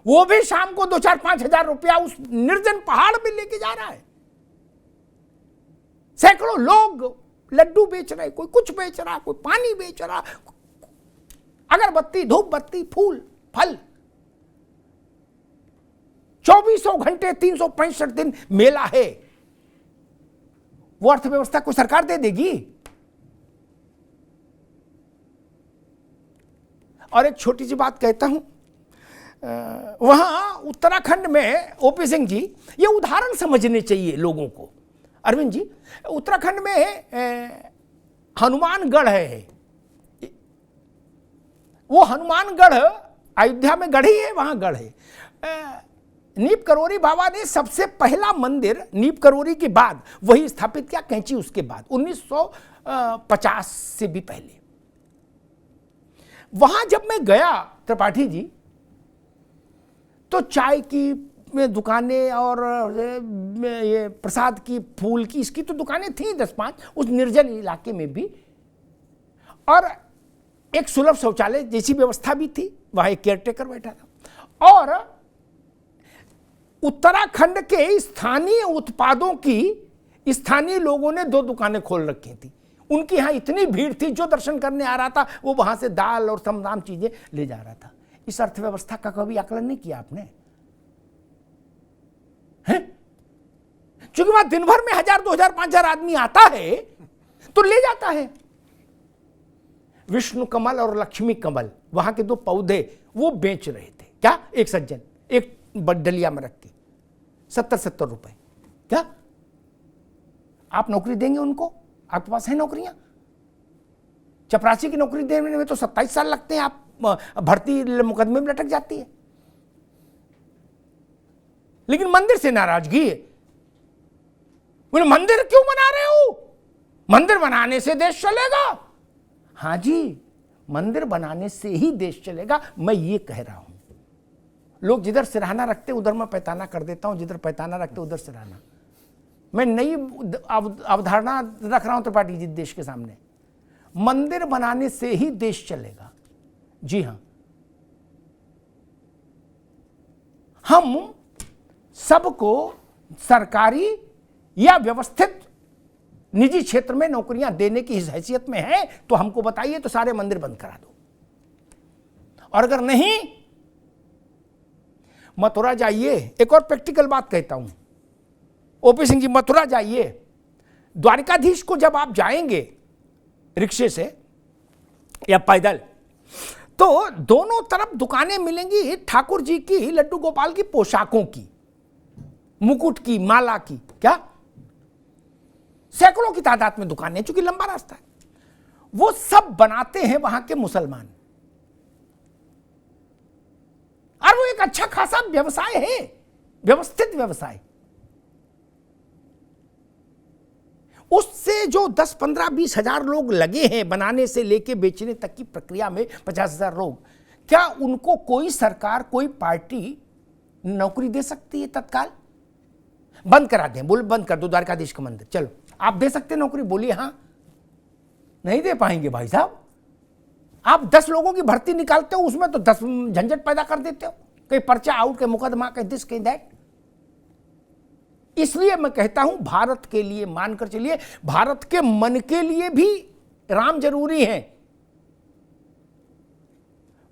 वो भी शाम को 2-4-5 हजार रुपया उस निर्जन पहाड़ में लेके जा रहा है। सैकड़ों लोग लड्डू बेच रहे, कोई कुछ बेच रहा, कोई पानी बेच रहा, अगरबत्ती, धूप बत्ती, फूल, फल। 2400 घंटे 365 दिन मेला है। वो अर्थव्यवस्था को सरकार दे देगी। और एक छोटी सी बात कहता हूं, वहां उत्तराखंड में ओपी सिंह जी, ये उदाहरण समझने चाहिए लोगों को। अरविंद जी, उत्तराखंड में हनुमानगढ़ है। वो हनुमानगढ़ अयोध्या में गढ़ ही है, वहां गढ़ है। नीप करोरी बाबा ने सबसे पहला मंदिर नीप करोरी के बाद वही स्थापित किया, कैंची उसके बाद 1950 से भी पहले। वहां जब मैं गया त्रिपाठी जी, तो चाय की दुकानें और ये प्रसाद की, फूल की, इसकी तो दुकानें थी 10-5 उस निर्जन इलाके में भी। और एक सुलभ शौचालय जैसी व्यवस्था भी थी, वहां एक केयरटेकर बैठा था। और उत्तराखंड के स्थानीय उत्पादों की स्थानीय लोगों ने 2 दुकानें खोल रखी थी। उनकी यहां इतनी भीड़ थी, जो दर्शन करने आ रहा था वो वहां से दाल और तमाम चीजें ले जा रहा था। इस अर्थव्यवस्था का कभी आकलन नहीं किया आपने? हैं? क्योंकि वहां दिन भर में 1000, 2000, 5000 आदमी आता है तो ले जाता है। विष्णु कमल और लक्ष्मी कमल, वहां के 2 पौधे वो बेच रहे थे। क्या? एक सज्जन एक डलिया में रख के 70-70 रुपए। क्या आप नौकरी देंगे उनको? आपके पास है नौकरियां? चपरासी की नौकरी देने में तो 27 साल लगते हैं, आप भर्ती मुकदमे में लटक जाती है। लेकिन मंदिर से नाराजगी है। बोले मंदिर क्यों बना रहे हो? मंदिर बनाने से देश चलेगा। हां जी, मंदिर बनाने से ही देश चलेगा, मैं ये कह रहा हूं। लोग जिधर सिरहाना रखते उधर मैं पैताना कर देता हूं, जिधर पैताना रखते उधर सिरहाना। मैं नई अवधारणा रख रहा हूं त्रिपाठी जी देश के सामने। मंदिर बनाने से ही देश चलेगा। जी हां, हम सबको सरकारी या व्यवस्थित निजी क्षेत्र में नौकरियां देने की इस हैसियत में है तो हमको बताइए, तो सारे मंदिर बंद करा दो। और अगर नहीं, मथुरा जाइए। एक और प्रैक्टिकल बात कहता हूं, ओपी सिंह जी, मथुरा जाइए। द्वारिकाधीश को जब आप जाएंगे रिक्शे से या पैदल, तो दोनों तरफ दुकानें मिलेंगी ठाकुर जी की, लड्डू गोपाल की पोशाकों की, मुकुट की, माला की। क्या? सैकड़ों की तादाद में दुकानें, चूंकि लंबा रास्ता है। वो सब बनाते हैं वहां के मुसलमान, और वो एक अच्छा खासा व्यवसाय है, व्यवस्थित व्यवसाय। उससे जो 10, 15, 20 हजार लोग लगे हैं बनाने से लेके बेचने तक की प्रक्रिया में, 50,000 लोग, क्या उनको कोई सरकार, कोई पार्टी नौकरी दे सकती है तत्काल? बंद करा दें, बोल बंद कर दो द्वारकाधीश का मंदिर, चलो आप दे सकते नौकरी? बोलिए हां। नहीं दे पाएंगे भाई साहब। आप 10 लोगों की भर्ती निकालते हो, उसमें तो 10 झंझट पैदा कर देते हो, कहीं पर्चा आउट, के मुकदमा, कहीं दिस, कहीं दैट। इसलिए मैं कहता हूं भारत के लिए मानकर चलिए, भारत के मन के लिए भी राम जरूरी है,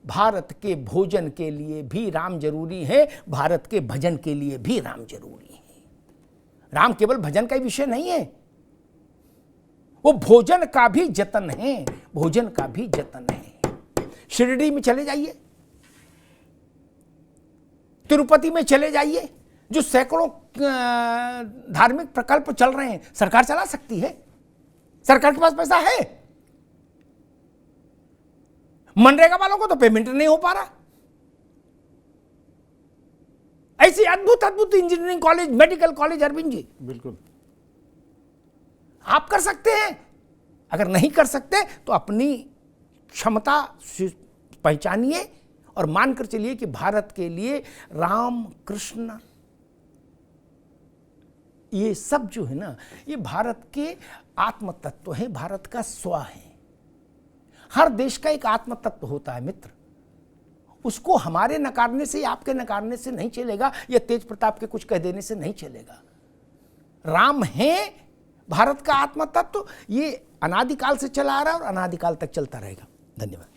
भारत के भोजन के लिए भी राम जरूरी है, भारत के भजन के लिए भी राम जरूरी है। राम केवल भजन का ही विषय नहीं है, वो भोजन का भी जतन है, भोजन का भी जतन है। शिरडी में चले जाइए, तिरुपति में चले जाइए, जो सैकड़ों धार्मिक प्रकल्प चल रहे हैं, सरकार चला सकती है, सरकार के पास पैसा है। मनरेगा वालों को तो पेमेंट नहीं हो पा रहा। ऐसी अद्भुत अद्भुत engineering college, medical college, Arvind ji
बिल्कुल
आप कर सकते हैं। अगर नहीं कर सकते तो अपनी क्षमता पहचानिए और मानकर चलिए कि भारत के लिए राम, कृष्ण, ये सब जो है ना, ये भारत के आत्म तत्व है, भारत का स्व है। हर देश का एक आत्म तत्व होता है मित्र, उसको हमारे नकारने से, आपके नकारने से नहीं चलेगा, या तेज प्रताप के कुछ कह देने से नहीं चलेगा। राम है भारत का आत्म तत्व, ये अनादिकाल से चला आ रहा है और अनादिकाल तक चलता रहेगा। धन्यवाद।